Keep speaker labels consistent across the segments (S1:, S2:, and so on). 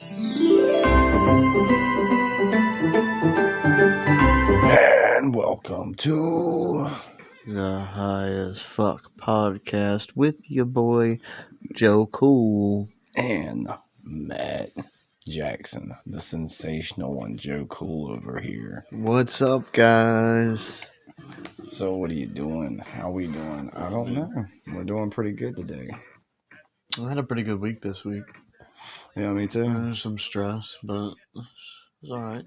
S1: And welcome to
S2: the High as Fuck podcast with your boy Joe Cool
S1: and Matt Jackson, the sensational one, Joe Cool over here.
S2: What's up, guys?
S1: So what are you doing? How we doing? I don't know. We're doing pretty good today.
S2: I had a pretty good week this week.
S1: Yeah, me too.
S2: There's some stress, but it's alright.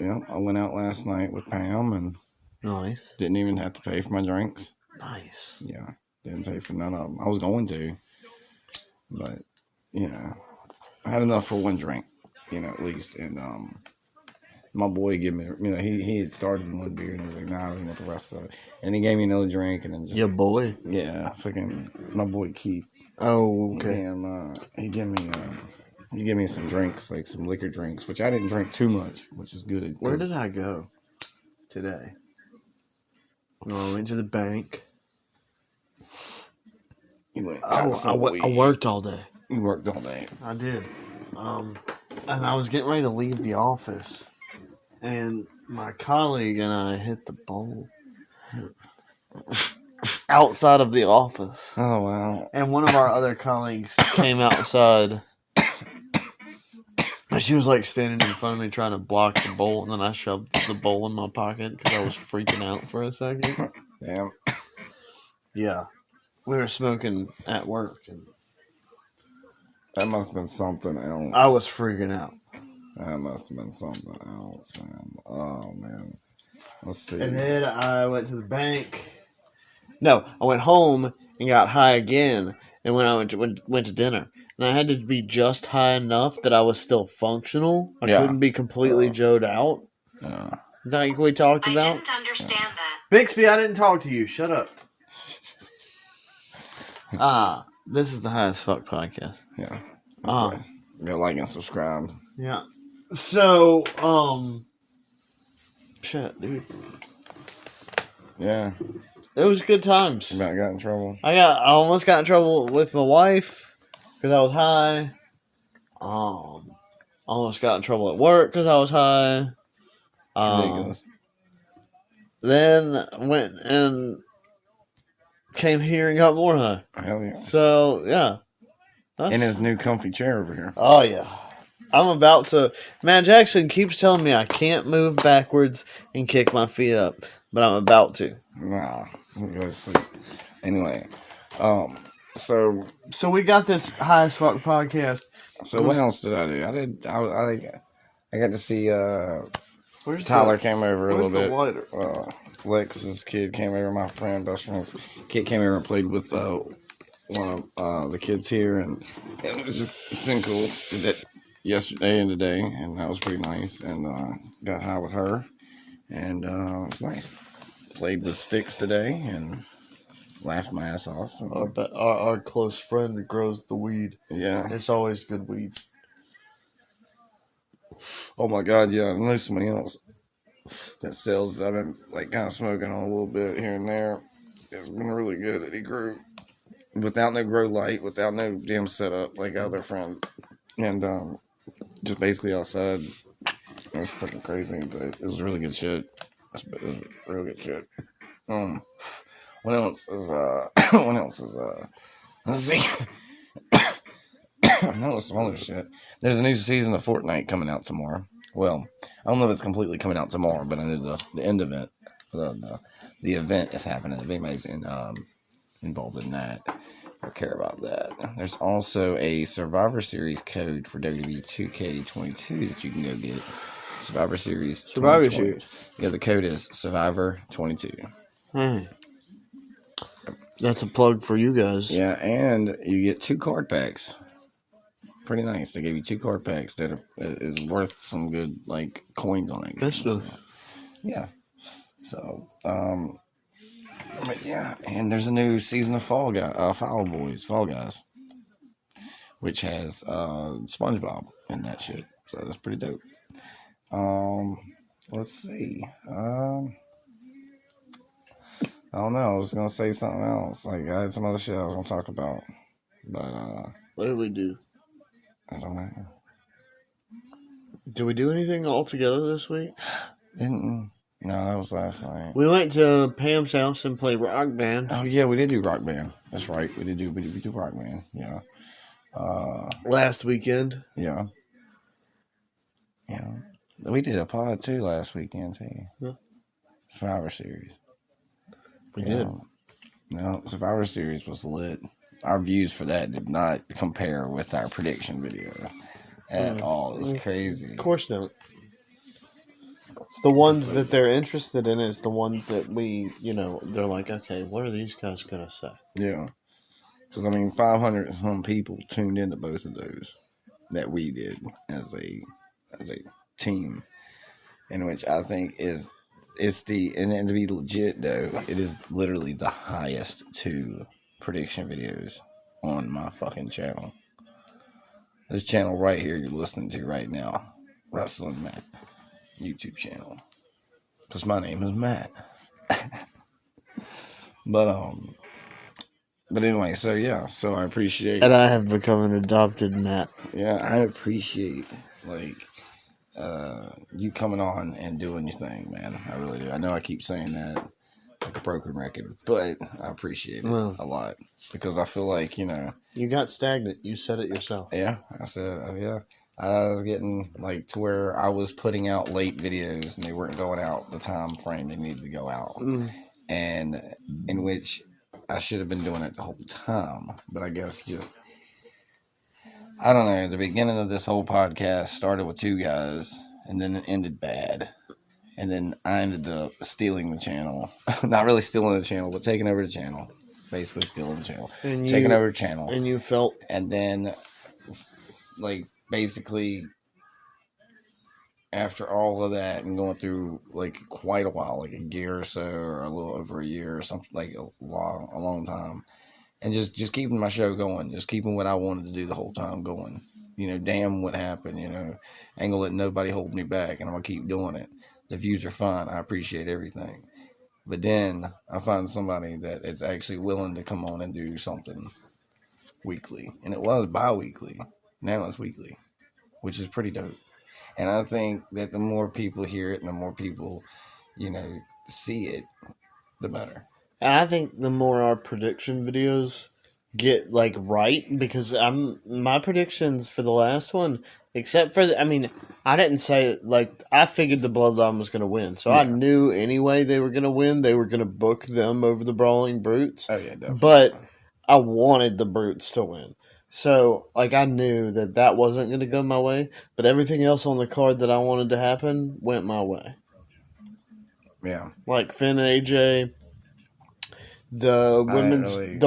S1: Yeah, I went out last night with Pam and
S2: Nice.
S1: didn't even have to pay for my drinks.
S2: Nice.
S1: Yeah, didn't pay for none of them. I was going to, but, I had enough for one drink, at least. And my boy gave me, he had started one beer and he was like, nah, I don't even want the rest of it. And he gave me another drink and then just...
S2: Your boy?
S1: Yeah, fucking my boy Keith.
S2: Oh, okay.
S1: And he gave me some drinks, like some liquor drinks, which I didn't drink too much, which is good.
S2: Where did I go today? No, I went to the bank.
S1: You went,
S2: I worked all day.
S1: You worked all day.
S2: I did. And I was getting ready to leave the office, and my colleague and I hit the bowl outside of the office.
S1: Oh, wow.
S2: And one of our other colleagues came outside, and she was like standing in front of me trying to block the bowl, and then I shoved the bowl in my pocket because I was freaking out for a second.
S1: Damn.
S2: Yeah. We were smoking at work, and
S1: That must have been something else.
S2: I was freaking out.
S1: That must have been something else, man. Oh, man. Let's see.
S2: And then I went to the bank. No, I went home and got high again. And when I went to dinner, and I had to be just high enough that I was still functional. I couldn't be completely joed out.
S1: Yeah.
S2: Like we talked about.
S3: I didn't understand that.
S2: Bixby, I didn't talk to you. Shut up. This is the High as Fuck podcast.
S1: Yeah. Okay. Go like and subscribe.
S2: Yeah. So, shit, dude.
S1: Yeah.
S2: It was good times.
S1: You about got in trouble?
S2: I almost got in trouble with my wife because I was high. Almost got in trouble at work because I was high.
S1: Ridiculous.
S2: Then went and came here and got more high.
S1: Hell yeah.
S2: So, yeah.
S1: In his new comfy chair over here.
S2: Oh, yeah. I'm about to... Matt Jackson keeps telling me I can't move backwards and kick my feet up, but I'm about to.
S1: Nah. We'll go to sleep. Anyway. So
S2: we got this High as Fuck podcast.
S1: So what else did I do? I got to see
S2: Where's
S1: Tyler came over a little bit.
S2: Lighter?
S1: Lex's kid came over, my best friend's kid came over and played with one of the kids here, and it's been cool. Did that yesterday and today, and that was pretty nice. And got high with her, and it was nice. Played with sticks today and laughed my ass off.
S2: Our close friend that grows the weed.
S1: Yeah,
S2: it's always good weed.
S1: Oh my God, yeah, I know somebody else that sells that I've been like kind of smoking on a little bit here and there. It's been really good that he grew without no grow light, without no damn setup like other friends, and just basically outside. It was fucking crazy, but it was really good shit. It was real good shit. What else is let's see. No, some other shit. There's a new season of Fortnite coming out tomorrow. Well, I don't know if it's completely coming out tomorrow, but I know the end event, the event is happening. If anybody's involved in that or care about that. There's also a Survivor Series code for WWE 2K22 that you can go get. Survivor Series. Yeah, the code is Survivor22.
S2: Hey. That's a plug for you guys.
S1: Yeah, and you get 2 card packs. Pretty nice. They gave you 2 card packs that is worth some good coins on it.
S2: That's the...
S1: Yeah. So, but yeah, and there's a new season of Fall Guys, which has SpongeBob in that shit. So that's pretty dope. Let's see. I don't know. I was gonna say something else. I had some other shit I was gonna talk about, but
S2: what did we do?
S1: I don't know.
S2: Did we do anything all together this week?
S1: No, that was last night.
S2: We went to Pam's house and played Rock Band.
S1: Oh yeah, we did do Rock Band. That's right. We do Rock Band. Yeah.
S2: Last weekend.
S1: Yeah. Yeah. We did a pod too last weekend too.
S2: Yeah.
S1: Survivor Series.
S2: We did.
S1: No, Survivor Series was lit. Our views for that did not compare with our prediction video at all. It's crazy.
S2: Of course not. It's the ones that they're interested in. It's the ones that we, they're like, okay, what are these guys going to say?
S1: Yeah. Because, 500 and some people tuned into both of those that we did as a team, in which I think and to be legit though, it is literally the highest 2 prediction videos on my fucking channel. This channel right here you're listening to right now, Wrestling Matt YouTube channel, because my name is Matt. But anyway, so I appreciate,
S2: and I have become an adopted Matt.
S1: Yeah, I appreciate you coming on and doing your thing, man. I really do. I know I keep saying that like a broken record, but I appreciate it a lot, because I feel like,
S2: you got stagnant. You said it yourself.
S1: Yeah, I said, I was getting to where I was putting out late videos and they weren't going out the time frame they needed to go out, and in which I should have been doing it the whole time. But I guess I don't know. The beginning of this whole podcast started with 2 guys, and then it ended bad. And then I ended up stealing the channel. Not really stealing the channel, but taking over the channel. Basically stealing the channel. Taking over the channel.
S2: And you felt...
S1: And then, basically, after all of that and going through, quite a while, a year or so, or a little over a year or something, a long time, and just keeping my show going, just keeping what I wanted to do the whole time going. Damn what happened, ain't gonna let nobody hold me back, and I'm gonna keep doing it. The views are fine. I appreciate everything. But then I find somebody that is actually willing to come on and do something weekly. And it was bi-weekly. Now it's weekly, which is pretty dope. And I think that the more people hear it and the more people, see it, the better.
S2: And I think the more our prediction videos get right, because my predictions for the last one, except for I didn't say I figured the Bloodline was going to win, so I knew anyway they were going to win. They were going to book them over the Brawling Brutes.
S1: Oh yeah, definitely.
S2: But I wanted the Brutes to win, so I knew that wasn't going to go my way. But everything else on the card that I wanted to happen went my way.
S1: Yeah,
S2: Finn and AJ. The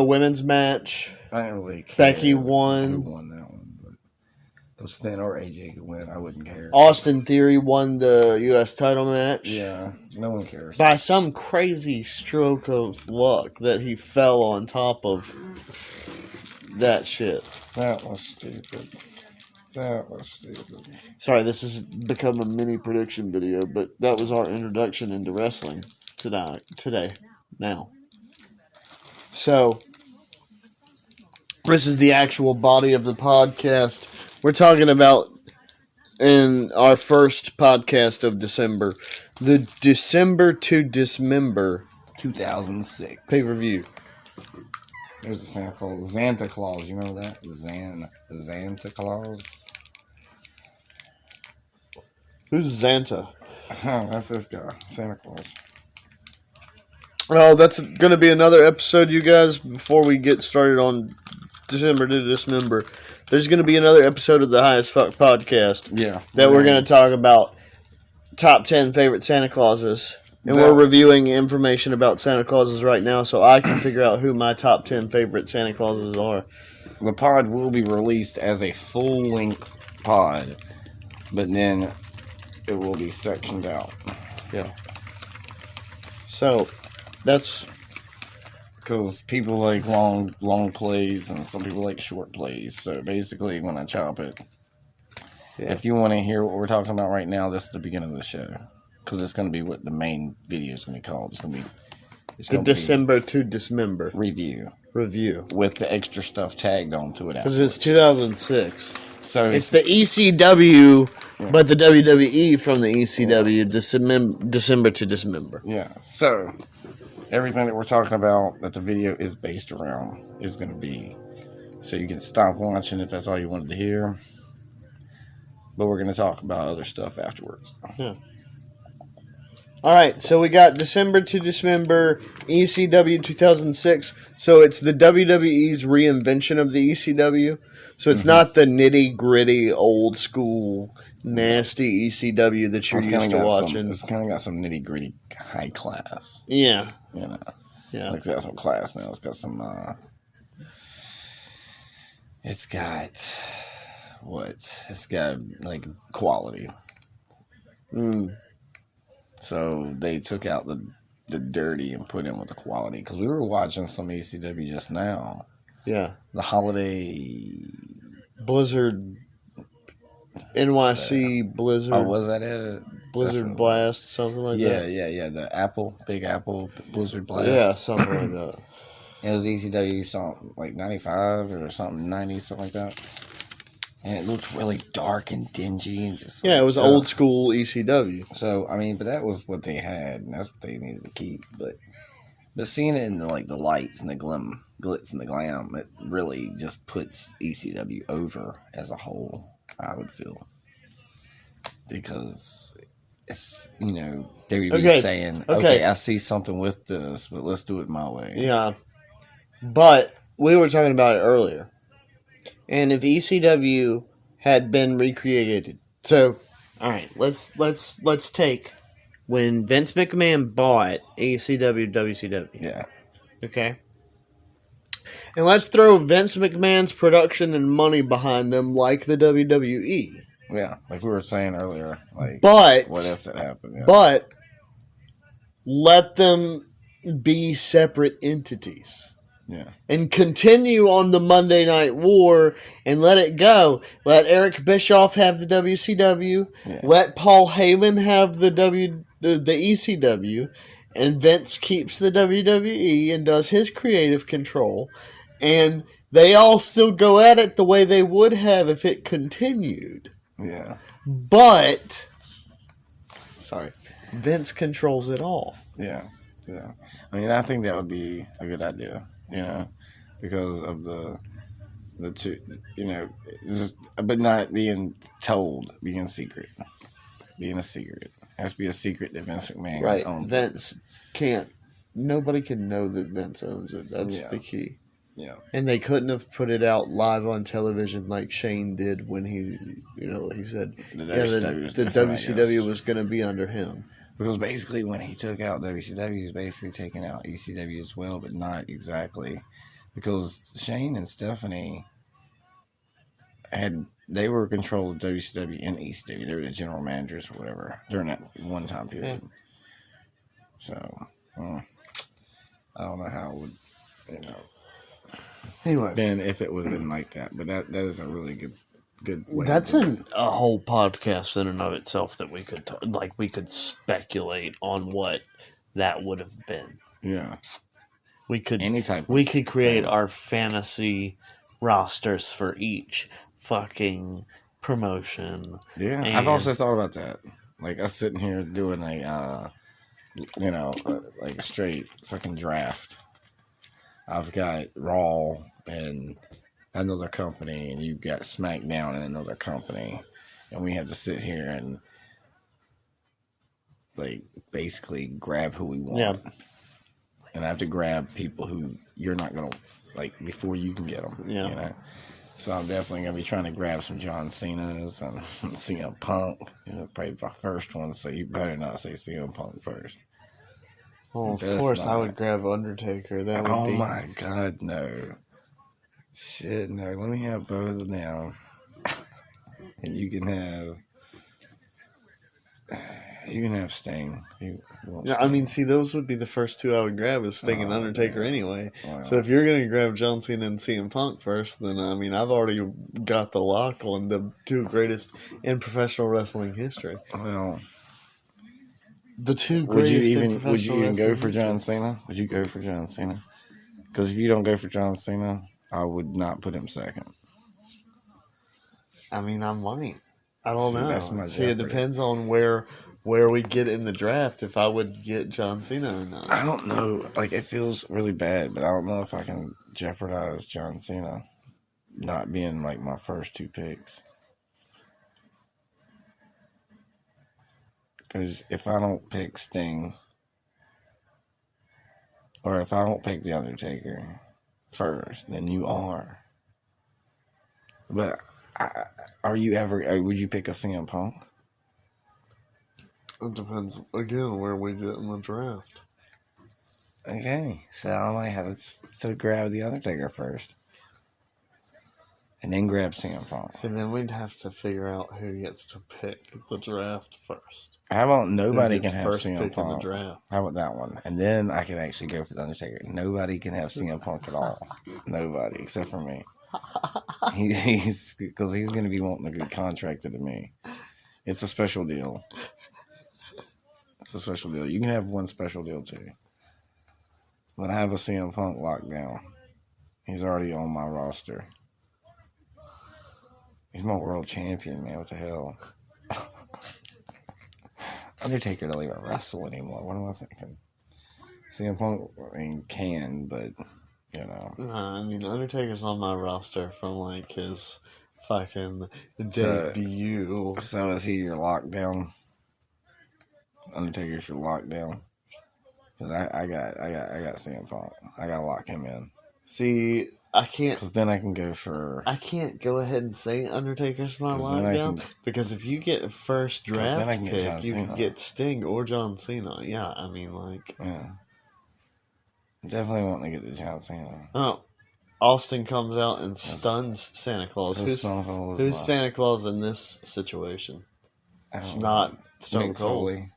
S2: women's match.
S1: I didn't really care.
S2: Becky won.
S1: Who won that one? But if Finn or AJ could win, I wouldn't care.
S2: Austin Theory won the U.S. title match.
S1: Yeah, no one cares.
S2: By some crazy stroke of luck that he fell on top of that shit.
S1: That was stupid.
S2: Sorry, this has become a mini prediction video, but that was our introduction into wrestling today. So, this is the actual body of the podcast. We're talking about, in our first podcast of December, the December to Dismember
S1: 2006
S2: pay-per-view.
S1: There's a Santa Claus. You remember that? Santa Claus?
S2: Who's Xanta?
S1: Oh, that's this guy, Santa Claus.
S2: Oh, that's going to be another episode, you guys, before we get started on December to Dismember. There's going to be another episode of the Highest Fuck podcast.
S1: Yeah.
S2: That we're going to talk about top 10 favorite Santa Clauses. And we're reviewing information about Santa Clauses right now, so I can figure out who my top 10 favorite Santa Clauses are.
S1: The pod will be released as a full-length pod, but then it will be sectioned out.
S2: Yeah. So, that's...
S1: Because people like long plays, and some people like short plays. So basically, when I chop it, if you want to hear what we're talking about right now, this is the beginning of the show. Because it's going to be what the main video is going to be called. It's going to be...
S2: the December to Dismember.
S1: Review.
S2: With
S1: the extra stuff tagged onto it.
S2: Because it's 2006.
S1: So
S2: it's the ECW But the WWE from the ECW, December to Dismember.
S1: Yeah. So everything that we're talking about that the video is based around is going to be. So you can stop watching if that's all you wanted to hear. But we're going to talk about other stuff afterwards.
S2: Yeah. All right, so we got December to Dismember, ECW 2006. So it's the WWE's reinvention of the ECW. So it's not the nitty gritty, old school, nasty ECW that you're used to watching.
S1: It's kind of got some nitty gritty high class.
S2: Yeah.
S1: You know.
S2: Yeah.
S1: Like it's got some class now. It's got some. It's got what? It's got like quality. So they took out the dirty and put in with the quality. Because we were watching some ECW just now.
S2: Yeah.
S1: The holiday
S2: Blizzard. NYC Blizzard.
S1: Oh, was that it?
S2: Blizzard Blast, something like that.
S1: Yeah. The Big Apple Blizzard Blast.
S2: Yeah, something like that.
S1: It was ECW something like 95 or something, 90, something like that. And it looked really dark and dingy and just.
S2: Yeah, it was old school ECW.
S1: So, I mean, but that was what they had, and that's what they needed to keep. But seeing it in the lights and the glitz and the glam, it really just puts ECW over as a whole, I would feel. Because it's, WWE saying, okay, I see something with this, but let's do it my way.
S2: Yeah. But we were talking about it earlier. And if ECW had been recreated. So, all right, let's take when Vince McMahon bought ECW, WCW.
S1: Yeah.
S2: Okay. And let's throw Vince McMahon's production and money behind them like the WWE.
S1: Yeah, like we were saying earlier.
S2: But
S1: what if that happened? Yeah.
S2: But let them be separate entities.
S1: Yeah.
S2: And continue on the Monday Night War and let it go. Let Eric Bischoff have the WCW. Yeah. Let Paul Heyman have the ECW. And Vince keeps the WWE and does his creative control. And they all still go at it the way they would have if it continued.
S1: Yeah.
S2: But Vince controls it all.
S1: Yeah. Yeah. I mean, I think that would be a good idea. Because of the two, but not being told, being a secret. It has to be a secret that Vince McMahon owns.
S2: Vince can't, nobody can know that Vince owns it. That's the key.
S1: Yeah.
S2: And they couldn't have put it out live on television like Shane did when he said the WCW was going to be under him.
S1: Because basically when he took out WCW, he was basically taking out ECW as well, but not exactly. Because Shane and Stephanie they were in control of WCW and ECW. They were the general managers or whatever during that one time period. Yeah. So, I don't know how it would,
S2: anyway,
S1: been if it would have been like that. But that is a really good way.
S2: That's a whole podcast in and of itself that we could we could speculate on what that would have been.
S1: Yeah,
S2: we could create our fantasy rosters for each fucking promotion.
S1: Yeah, I've also thought about that. Like us sitting here doing a like a straight fucking draft. I've got Raw and another company, and you've got SmackDown and another company, and we have to sit here and basically grab who we want. Yeah. And I have to grab people who you're not gonna before you can get them. Yeah. So I'm definitely gonna be trying to grab some John Cena's and CM Punk. Probably my first one. So you better not say CM Punk first.
S2: Well, of course I would grab Undertaker. That would be.
S1: Oh my God, no. Shit, no. Let me have both of them. And you can have Sting.
S2: Yeah, I mean, see, those would be the first two I would grab is Sting and Undertaker anyway. Wow. So if you're going to grab John Cena and CM Punk first, then, I mean, I've already got the lock on the two greatest in professional wrestling history.
S1: Well,
S2: the two greatest
S1: would you even go for John Cena? Would you go for John Cena? Because if you don't go for John Cena, I would not put him second.
S2: I mean, I might. I don't know.
S1: That's my
S2: See, it
S1: jeopardy.
S2: depends on where we get in the draft. If I would get John Cena or not.
S1: I don't know. Like, it feels really bad, but I don't know if I can jeopardize John Cena not being like my first 2 picks. Because if I don't pick Sting, or if I don't pick The Undertaker first, then you are. But would you pick a CM Punk?
S2: It depends, again, where we get in the draft.
S1: Okay, so I might have to grab The Undertaker first. And then grab CM Punk.
S2: So then we'd have to figure out who gets to pick the draft first.
S1: How about nobody
S2: Who gets
S1: can have
S2: first
S1: CM
S2: pick in the
S1: Punk?
S2: draft?
S1: How about that one? And then I can actually go for The Undertaker. Nobody can have CM Punk at all. Nobody, except for me. He's because he's going to be wanting a good contract to me. It's a special deal. It's a special deal. You can have one special deal too. But I have a CM Punk locked down. He's already on my roster. He's my world champion, man. What the hell? Undertaker don't even wrestle anymore. What am I thinking? CM Punk, I mean, can, but, you know.
S2: Nah, I mean, Undertaker's on my roster from, like, his fucking debut.
S1: So is he your lockdown? Undertaker's your lockdown? Because I got CM Punk. I got to lock him in.
S2: See, I can't.
S1: Because then I can go for.
S2: I can't go ahead and say Undertaker's my lockdown because if you get a first draft pick, you can get Sting or John Cena. Yeah, I mean, like.
S1: Yeah. Definitely wanting to get the John Cena.
S2: Oh, Austin comes out and stuns Santa Claus. Who's Santa Claus in this situation? It's not Stone Cold.
S1: Foley.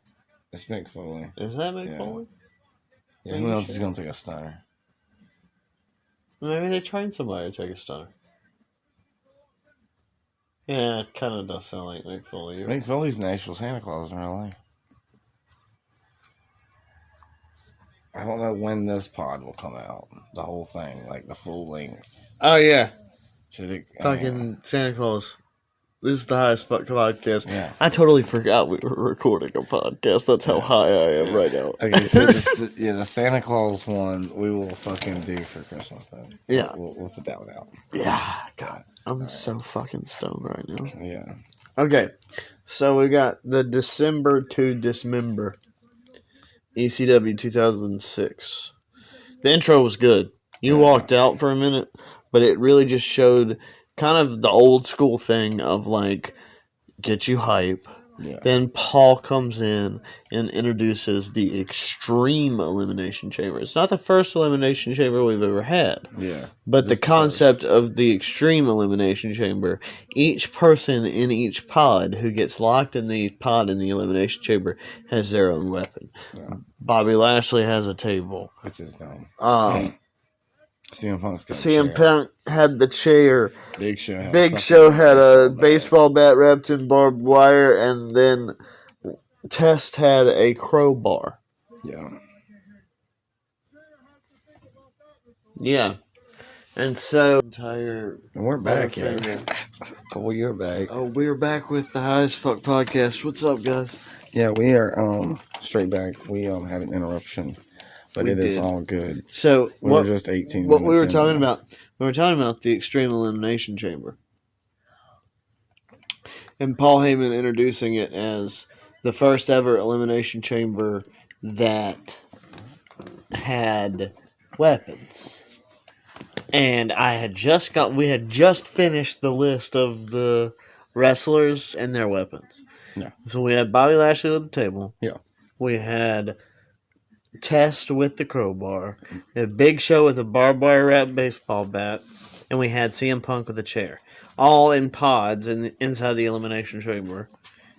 S1: It's Mick Foley.
S2: Is that Mick Foley?
S1: Yeah, who else is going to take a stunner?
S2: Maybe they trained somebody to take a stunner. Yeah, it kind of does sound like Mick Foley.
S1: Mick Foley's an actual Santa Claus in real life. I don't know when this pod will come out. The whole thing, like the full length.
S2: Oh, yeah.
S1: Should it?
S2: Fucking Santa Claus. This is the highest fuck podcast.
S1: Yeah.
S2: I totally forgot we were recording a podcast. That's how high I am right now.
S1: Okay, so the Santa Claus one we will fucking do for Christmas then.
S2: Yeah.
S1: We'll put that one out.
S2: Yeah, God. I'm so fucking stoned right now.
S1: Yeah.
S2: Okay, so we got the December to Dismember. ECW 2006. The intro was good. You walked out for a minute, but it really just showed kind of the old school thing of like get you hype.
S1: Yeah.
S2: Then Paul comes in and introduces the Extreme Elimination Chamber. It's not the first Elimination Chamber we've ever had.
S1: Yeah.
S2: But the concept of the Extreme Elimination Chamber, each person in each pod who gets locked in the pod in the Elimination Chamber has their own weapon. Yeah. Bobby Lashley has a table.
S1: Which is dumb.
S2: CM Punk had the chair.
S1: Big Show
S2: had a baseball bat wrapped in barbed wire, and then Test had a crowbar.
S1: Yeah.
S2: Yeah. And so
S1: and we're back here. Oh, you're back.
S2: Oh, we're back with the Highest Fuck podcast. What's up, guys?
S1: Yeah, we are straight back. We had an interruption. But it is all good.
S2: So
S1: we were just 18
S2: What we were
S1: in
S2: talking about, the Extreme Elimination Chamber. And Paul Heyman introducing it as the first ever Elimination Chamber that had weapons. And we had just finished the list of the wrestlers and their weapons.
S1: Yeah.
S2: So we had Bobby Lashley at the table.
S1: Yeah.
S2: We had Test with the crowbar, a Big Show with a barbed wire wrapped baseball bat, and we had CM Punk with a chair, all in pods inside the Elimination Chamber.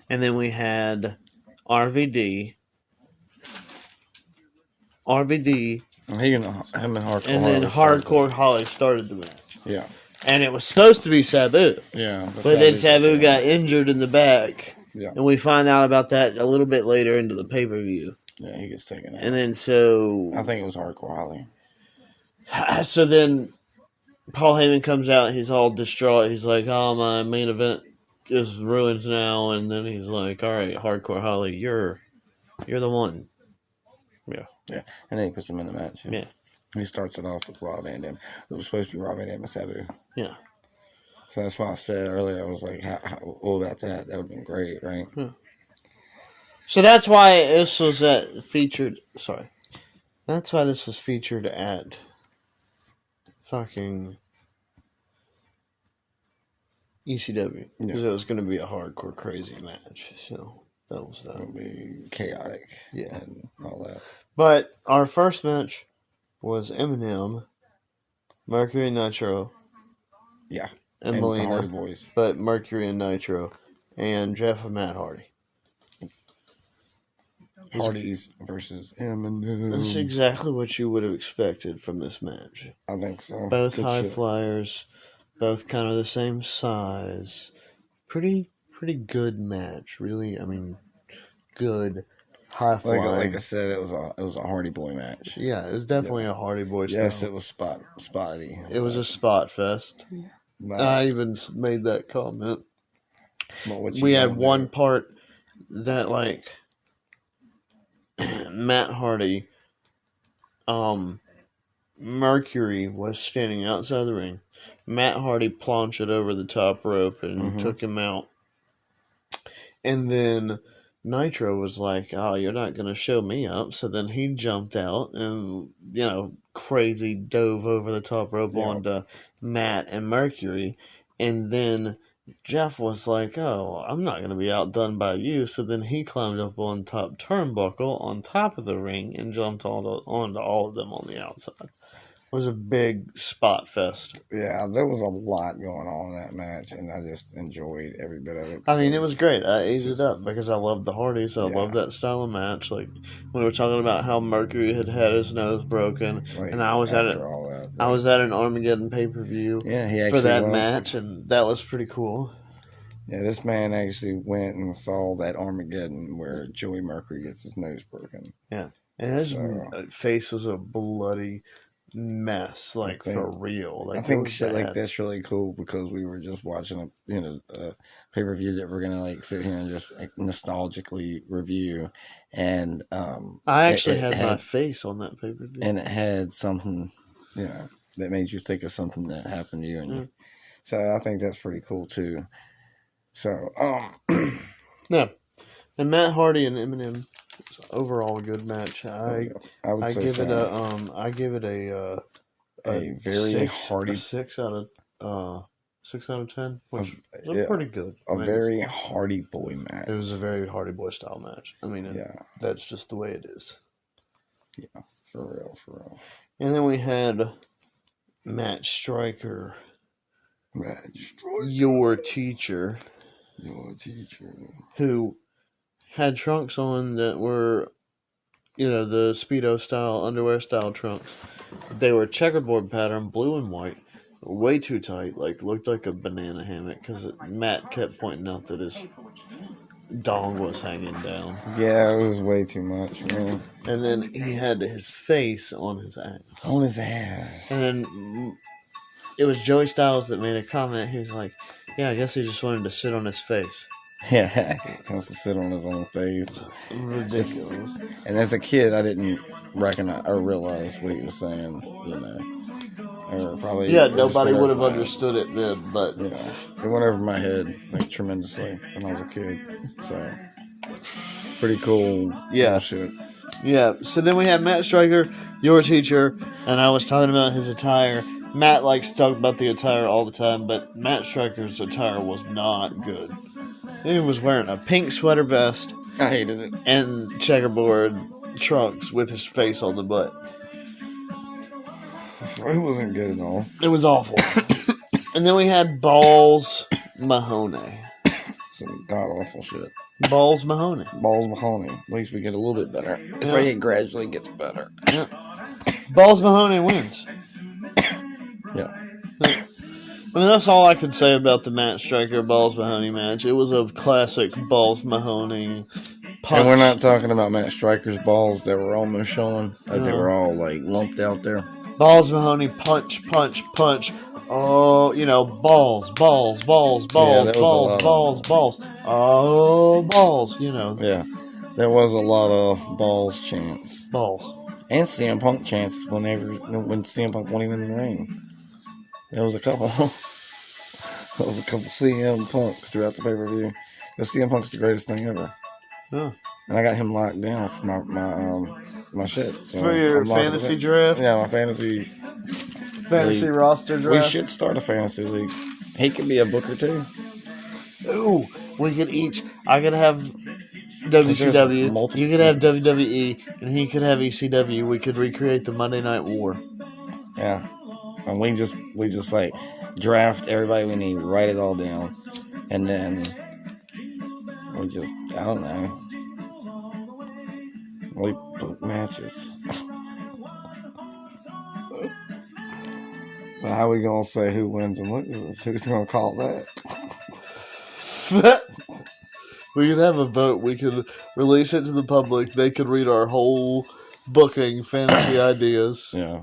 S2: And then we had RVD,
S1: him and Hardcore,
S2: and then Hardcore Holly started the match.
S1: Yeah,
S2: and it was supposed to be Sabu.
S1: Yeah,
S2: but then Sabu got injured in the back.
S1: Yeah,
S2: and we find out about that a little bit later into the pay-per-view.
S1: Yeah, he gets taken out.
S2: And then so
S1: I think it was Hardcore Holly.
S2: So then Paul Heyman comes out. He's all distraught. He's like, "Oh, my main event is ruined now, and then he's like, "All right, Hardcore Holly, you're the one." Yeah,
S1: Yeah, and then he puts him in the match.
S2: yeah,
S1: He starts it off with Rob Van Dam. It was supposed to be Rob Van Dam and Sabu.
S2: yeah.
S1: So that's why I said earlier, I was like, what about that? That would have been great, right?
S2: So that's why this was featured. Sorry, that's why this was featured at fucking ECW, because it was going to be a hardcore crazy match. So that was that.
S1: It would be chaotic,
S2: Yeah,
S1: and all that.
S2: but our first match was Eminem, Mercury and Nitro.
S1: Yeah,
S2: and
S1: the
S2: Melina,
S1: Hardy Boys.
S2: but Mercury and Nitro, and Jeff and Matt Hardy.
S1: Hardy's versus Eminem.
S2: That's exactly what you would have expected from this match.
S1: I think so.
S2: Both
S1: Good
S2: high
S1: shit.
S2: flyers, both kind of the same size. Pretty good match, really. I mean, good high flying.
S1: Like I said, it was a Hardy Boy match.
S2: Yeah, it was definitely a Hardy Boy style.
S1: Yes, it was spotty.
S2: It was a spot fest. I even made that comment. We had one part that, like, Matt Hardy, Mercury was standing outside the ring. Matt Hardy plunged over the top rope and took him out. And then Nitro was like, "Oh, you're not going to show me up." So then he jumped out and, crazy dove over the top rope onto Matt and Mercury. And then Jeff was like, "Oh, I'm not going to be outdone by you." So then he climbed up on top turnbuckle on top of the ring and jumped onto all of them on the outside. It was a big spot fest.
S1: Yeah, there was a lot going on in that match, and I just enjoyed every bit of it.
S2: I mean, it was great. I ate it up because I loved the Hardys. I loved that style of match. Like, when we were talking about how Mercury had his nose broken, and I was at it. I was at an Armageddon pay-per-view for that match, and that was pretty cool.
S1: Yeah, this man actually went and saw that Armageddon where Joey Mercury gets his nose broken.
S2: Yeah, and his face was a bloody mess, for real. Like,
S1: I think shit like that's really cool because we were just watching a pay-per-view that we're gonna sit here and just nostalgically review, and
S2: I actually had my face on that pay-per-view,
S1: and it had something that made you think of something that happened to you, and so I think that's pretty cool too. So
S2: yeah, and Matt Hardy and Eminem. Overall, a good match. I give it a very Hardy 6 out of 10, which is pretty good.
S1: Very Hardy Boy match.
S2: It was a very Hardy Boy style match. I mean, that's just the way it is.
S1: Yeah, for real.
S2: And then we had Matt Striker, your teacher, who had trunks on that were, the Speedo style, underwear style trunks. They were checkerboard pattern, blue and white, way too tight, looked like a banana hammock, because Matt kept pointing out that his dong was hanging down.
S1: Yeah, it was way too much, man.
S2: And then he had his face on his ass.
S1: On his ass.
S2: And then it was Joey Styles that made a comment. He was like, "Yeah, I guess he just wanted to sit on his face."
S1: Yeah, he wants to sit on his own face.
S2: Ridiculous.
S1: And as a kid, I didn't recognize or realize what he was saying, Or probably
S2: nobody would have understood it then, but
S1: it went over my head tremendously when I was a kid. So pretty cool. Shit.
S2: Yeah. So then we had Matt Striker, your teacher, and I was talking about his attire. Matt likes to talk about the attire all the time, but Matt Striker's attire was not good. He was wearing a pink sweater vest.
S1: I hated it.
S2: And checkerboard trunks with his face on the butt.
S1: It wasn't good at all.
S2: It was awful. And then we had Balls Mahoney.
S1: Some god-awful shit.
S2: Balls Mahoney.
S1: At least we get a little bit better. It's like it gradually gets better.
S2: Yeah. Balls Mahoney wins.
S1: Yeah.
S2: I mean, that's all I could say about the Matt Striker Balls Mahoney match. It was a classic Balls Mahoney punch.
S1: And we're not talking about Matt Striker's balls that were almost showing. They were all lumped out there.
S2: Balls Mahoney punch. Oh, balls, balls, balls,
S1: Yeah,
S2: balls,
S1: there was a
S2: balls,
S1: lot
S2: balls, balls. Oh, balls,
S1: Yeah, there was a lot of balls chants
S2: balls.
S1: and CM Punk chants when CM Punk went in the ring. There was a couple. There was a couple CM Punks throughout the pay per view. Because CM Punk's the greatest thing ever,
S2: Yeah.
S1: and I got him locked down for my shit. So
S2: For your
S1: I'm locking
S2: fantasy
S1: it.
S2: draft?
S1: Yeah, my fantasy
S2: Fantasy
S1: league.
S2: roster
S1: We
S2: draft?
S1: should start a fantasy league. He could be a booker too.
S2: Ooh, we could each. I could have
S1: 'Cause there's
S2: WCW.
S1: multiple
S2: You could have
S1: people.
S2: WWE, and he could have ECW. We could recreate the Monday Night War.
S1: Yeah, and we just like draft everybody we need, write it all down, and then we just I don't know. We book matches. But how we gonna say who wins and loses? Who's gonna call that?
S2: We could have a vote. We could release it to the public. They could read our whole booking fantasy ideas.
S1: Yeah.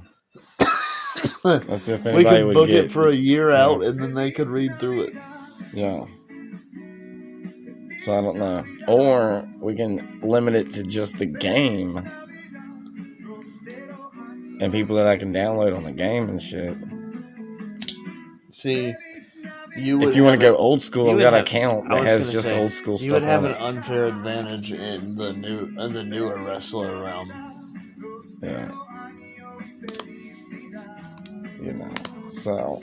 S1: Let's see if
S2: We
S1: anybody
S2: could
S1: would
S2: book
S1: get
S2: it for a year
S1: Yeah.
S2: out, and then they could read through it.
S1: Yeah. So I don't know. Or we can limit it to just the game. And people that I can download on the game and shit.
S2: See, you would
S1: If you want to
S2: have
S1: go old school,
S2: you
S1: I've
S2: would
S1: got a
S2: have-
S1: account
S2: I
S1: that
S2: was
S1: has
S2: gonna
S1: just
S2: say,
S1: old school
S2: you
S1: stuff
S2: would have
S1: on
S2: an
S1: it.
S2: unfair advantage in the newer wrestler realm.
S1: Yeah. So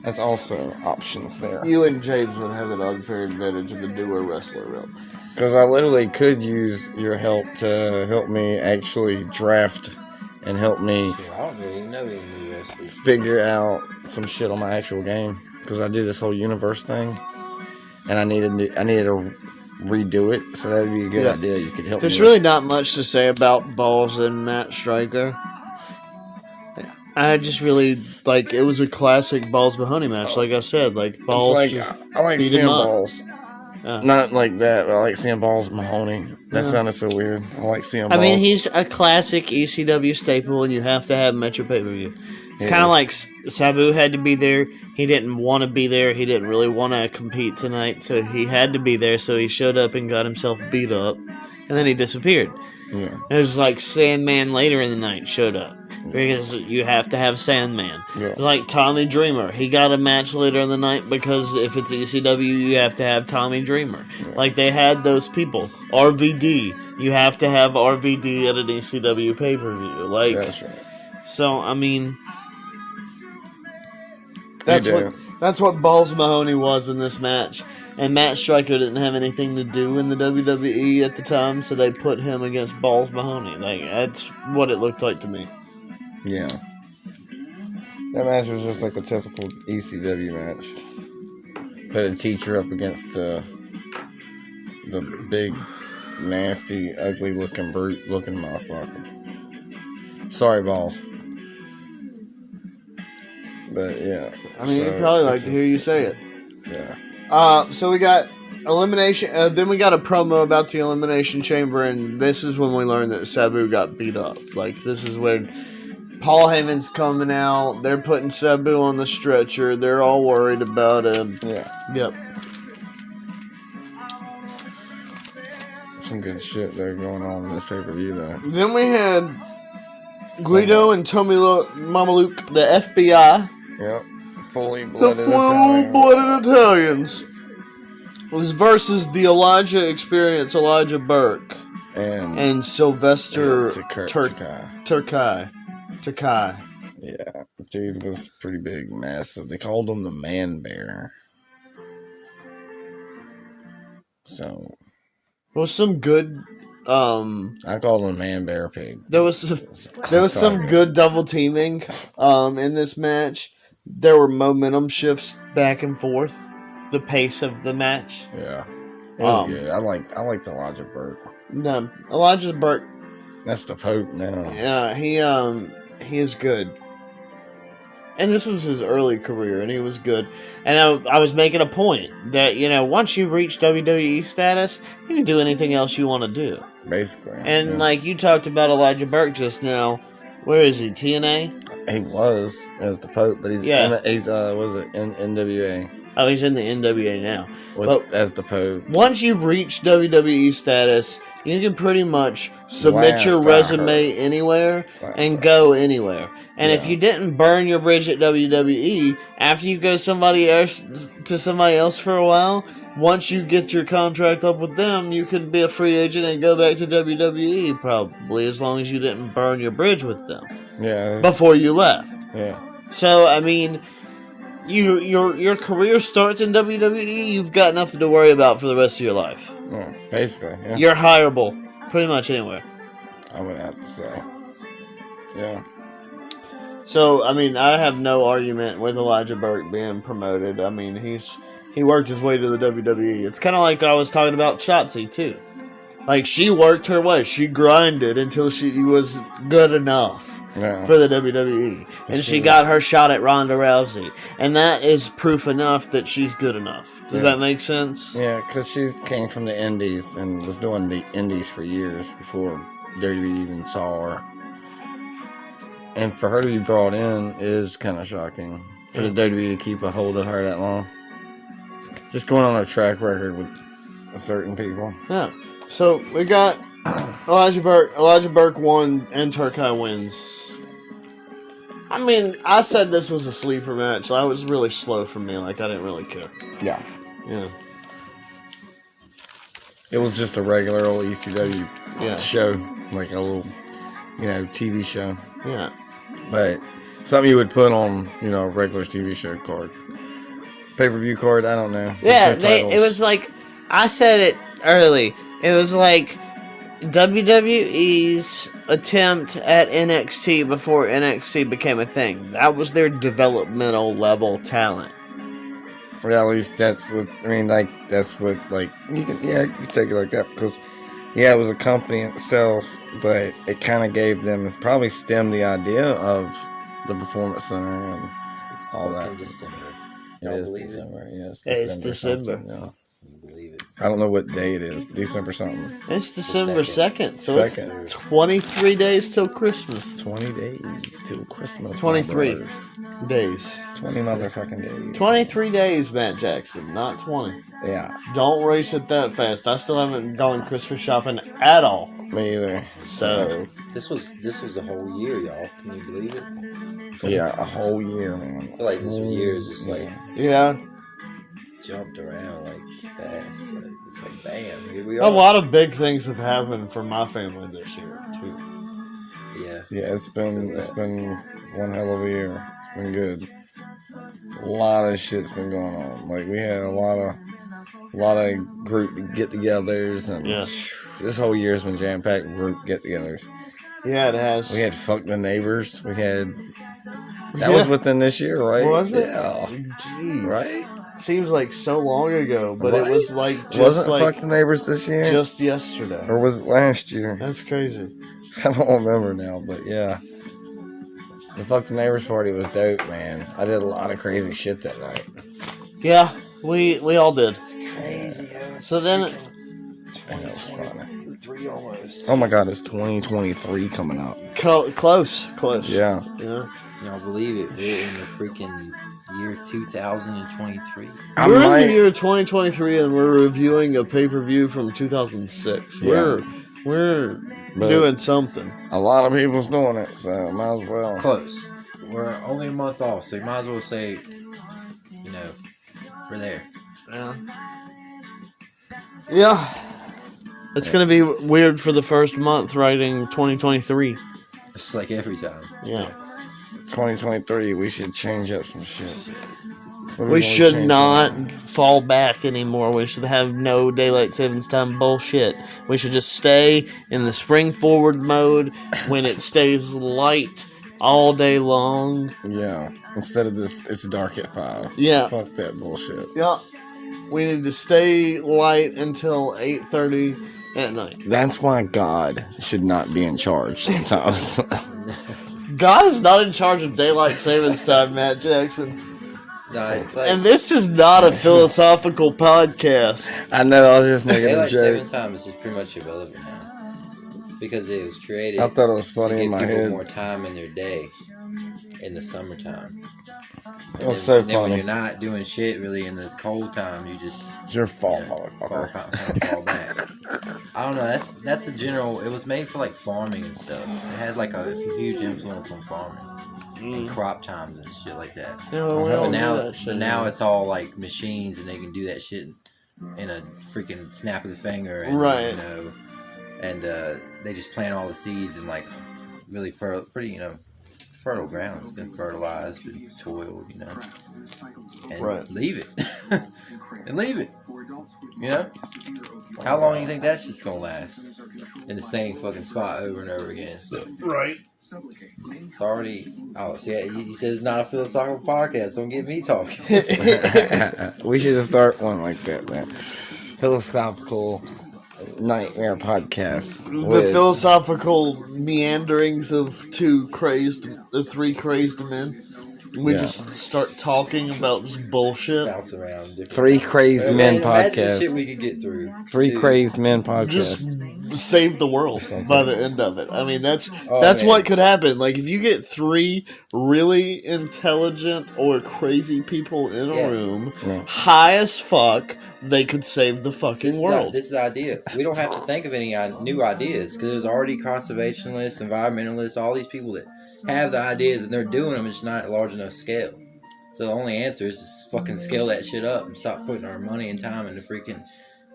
S1: that's also options there.
S2: You and James would have an unfair advantage in the newer wrestler realm.
S1: Because I literally could use your help to help me actually draft and help me
S3: I don't really know any wrestlers.
S1: figure out some shit on my actual game. Because I do this whole universe thing, and I needed to redo it. So that'd be a good idea. You could help
S2: There's
S1: me.
S2: really not much to say about Balls and Matt Striker. I just really it was a classic Balls Mahoney match. Like I said, Balls
S1: I like
S2: beat him
S1: seeing
S2: up.
S1: balls.
S2: Yeah.
S1: Not like that, but I like seeing balls Mahoney. That
S2: Yeah.
S1: sounded so weird. I like seeing balls.
S2: I mean, he's a classic ECW staple, and you have to have him at your pay-per-view. It's
S1: He
S2: kind of
S1: is.
S2: like Sabu had to be there. He didn't want to be there. He didn't really want to compete tonight, so he had to be there. So he showed up and got himself beat up, and then he disappeared.
S1: Yeah.
S2: It was like Sandman later in the night showed up. Because you have to have Sandman.
S1: Yeah.
S2: Like Tommy Dreamer. He got a match later in the night because if it's ECW, you have to have Tommy Dreamer.
S1: Yeah.
S2: Like they had those people. RVD. You have to have RVD at an ECW pay-per-view.
S1: That's right.
S2: So, I mean...
S1: You do.
S2: That's what Balls Mahoney was in this match. And Matt Striker didn't have anything to do in the WWE at the time, so they put him against Balls Mahoney. That's what it looked like to me.
S1: Yeah. That match was just like a typical ECW match. Put a teacher up against the big, nasty, ugly looking brute looking motherfucker. Sorry, balls. But yeah.
S2: I mean, you'd probably like to hear you say it.
S1: Yeah.
S2: So we got elimination. Then we got a promo about the Elimination Chamber, and this is when we learned that Sabu got beat up. This is when Paul Heyman's coming out. They're putting Sabu on the stretcher. They're all worried about him.
S1: Yeah.
S2: Yep.
S1: Some good shit there going on in this pay-per-view, though.
S2: Then we had Guido and Mamaluke, the FBI.
S1: Yep. Fully
S2: The
S1: blooded Italian.
S2: full-blooded Italians. Was versus the Elijah Experience, Elijah Burke. And Sylvester
S1: Takai.
S2: Takai.
S1: Yeah, dude was pretty big, massive. They called him the Man Bear. So
S2: There was some good.
S1: I called him Man Bear Pig.
S2: There was some good double teaming. In this match, there were momentum shifts back and forth. The pace of the match.
S1: Yeah, it was good. I liked Elijah Burke.
S2: No, Elijah Burke.
S1: That's the Pope now.
S2: Yeah, he is good. And this was his early career, and he was good. And I was making a point that, once you've reached WWE status, you can do anything else you want to do.
S1: Basically.
S2: And,
S1: yeah.
S2: you talked about Elijah Burke just now. Where is he? TNA?
S1: He was as the Pope, but he's was it in NWA
S2: Oh, he's in the NWA now.
S1: as the Pope.
S2: Once you've reached WWE status, you can pretty much submit your resume anywhere and go anywhere. And if you didn't burn your bridge at WWE, after you go to somebody else for a while, once you get your contract up with them, you can be a free agent and go back to WWE, probably, as long as you didn't burn your bridge with them.
S1: Yeah.
S2: Before you left.
S1: Yeah.
S2: So, I mean, your career starts in WWE, you've got nothing to worry about for the rest of your life.
S1: Yeah, basically, yeah.
S2: You're hireable pretty much anywhere.
S1: I would have to say. Yeah.
S2: So, I mean, I have no argument with Elijah Burke being promoted. I mean, he worked his way to the WWE. It's kind of like I was talking about Shotzi, too. Like, she worked her way. She grinded until she was good enough for the WWE. And she got her shot at Ronda Rousey. And that is proof enough that she's good enough. Does that make sense?
S1: Yeah, because she came from the Indies and was doing the Indies for years before WWE even saw her. And for her to be brought in is kind of shocking. For the WWE to keep a hold of her that long. Just going on a track record with certain people.
S2: Yeah. So, we got Elijah Burke. Elijah Burke won and Turkai wins. I mean, I said this was a sleeper match. So it was really slow for me. Like, I didn't really care.
S1: Yeah.
S2: Yeah.
S1: It was just a regular old ECW show. Like a little, TV show.
S2: Yeah.
S1: But something you would put on, a regular TV show card. Pay-per-view card, I don't know.
S2: Yeah, it was like, I said it early. It was like WWE's attempt at NXT before NXT became a thing. That was their developmental level talent.
S1: Yeah, at least that's what, you can take it like that because, it was a company itself, but it kind of gave them, it's probably stemmed the idea of the Performance Center and all that.
S3: December.
S1: It is December,
S2: yes. It's December.
S1: Yeah.
S3: Believe it.
S1: I don't know what day it is, December something.
S2: It's December 2nd, so it's 23 days till Christmas.
S1: 20 days till Christmas.
S2: 23 days.
S1: 20 motherfucking days.
S2: 23 days, Matt Jackson, not 20.
S1: Yeah.
S2: Don't race it that fast. I still haven't gone Christmas shopping at all.
S1: Me either.
S2: So
S3: this was a whole year, y'all. Can you believe it?
S1: Yeah, a whole year, man.
S3: I feel like this year is just like jumped around like fast. Like, it's like bam, here we are.
S2: A lot of big things have happened for my family this year too.
S3: Yeah.
S1: Yeah, it's been one hell of a year. It's been good. A lot of shit's been going on. Like we had a lot of group get-togethers, and this whole year's been jam-packed with group get-togethers.
S2: Yeah, it has.
S1: We had Fuck the Neighbors. We had that was within this year, right?
S2: Was it?
S1: Yeah.
S2: Jeez.
S1: Right?
S2: Seems like so long ago, but
S1: right?
S2: It was like just
S1: wasn't
S2: like
S1: Fuck the Neighbors this year?
S2: Just yesterday.
S1: Or was it last year?
S2: That's crazy.
S1: I don't remember now, but yeah. The Fuck the Neighbors party was dope, man. I did a lot of crazy shit that night.
S2: Yeah, we all did.
S3: It's crazy.
S2: So then,
S1: That was fun.
S3: 3 almost.
S1: Oh my god, it's 2023 coming up.
S2: Close.
S1: Yeah.
S3: Y'all believe it? We're in the freaking year 2023.
S2: We're in the year 2023, and we're reviewing a pay-per-view from 2006.
S1: Yeah.
S2: We're doing something.
S1: A lot of people's doing it, so might as well.
S3: Close. We're only a month off, so you might as well say, we're there.
S2: Yeah. It's going to be weird for the first month writing 2023.
S3: It's like every time.
S2: Yeah.
S1: 2023, we should change up some shit.
S2: We should not fall back anymore. We should have no daylight savings time bullshit. We should just stay in the spring forward mode when it stays light all day long.
S1: Yeah. Instead of this, it's dark at 5.
S2: Yeah.
S1: Fuck that bullshit.
S2: Yeah. We need to stay light until 8:30 at night.
S1: That's why God should not be in charge sometimes.
S2: God is not in charge of daylight savings time, Matt Jackson.
S3: No, it's like
S2: And this is not a philosophical podcast.
S1: I know, I was just making a
S3: daylight
S1: joke.
S3: saving time is just pretty much irrelevant now because it was created.
S1: I thought it was
S3: to
S1: funny
S3: give
S1: in my
S3: people
S1: head.
S3: more time in their day. in the summertime.
S1: That's so
S3: and then when
S1: funny.
S3: you're not doing shit really in the cold time, you just
S1: It's your fault,
S3: fall
S1: motherfucker.
S3: back. I don't know. That's a general. It was made for like farming and stuff. It had like a huge influence on farming and crop times and shit like that.
S2: Yeah, well, we don't do that
S3: But
S2: shit.
S3: now it's all like machines and they can do that shit in a freaking snap of the finger. And,
S2: Right.
S3: You know, and they just plant all the seeds and like really pretty fertile ground. It's been fertilized, been toiled, you know, and
S2: Right.
S3: leave it and leave it. You know, how long do you think that shit's gonna last in the same fucking spot over and over again?
S2: Right.
S3: It's already. Oh, see, you said it's not a philosophical podcast. Don't get me talking.
S1: We should just start one like that, man. Philosophical nightmare podcast.
S2: The philosophical meanderings of three crazed men. We just start talking about just bullshit.
S3: Bounce around. Different
S1: Three Crazed Men
S3: Imagine the
S1: podcast.
S3: shit we could get through.
S1: Three
S3: Dude.
S1: Crazed Men podcast.
S2: Just save the world by the end of it. I mean, that's
S3: man.
S2: what could happen. Like, if you get three really intelligent or crazy people in a room, high as fuck, they could save the fucking world.
S3: This is the idea. We don't have to think of any new ideas because there's already conservationists, environmentalists, all these people that have the ideas and they're doing them. It's not at a large enough scale. So the only answer is just fucking scale that shit up and stop putting our money and time into freaking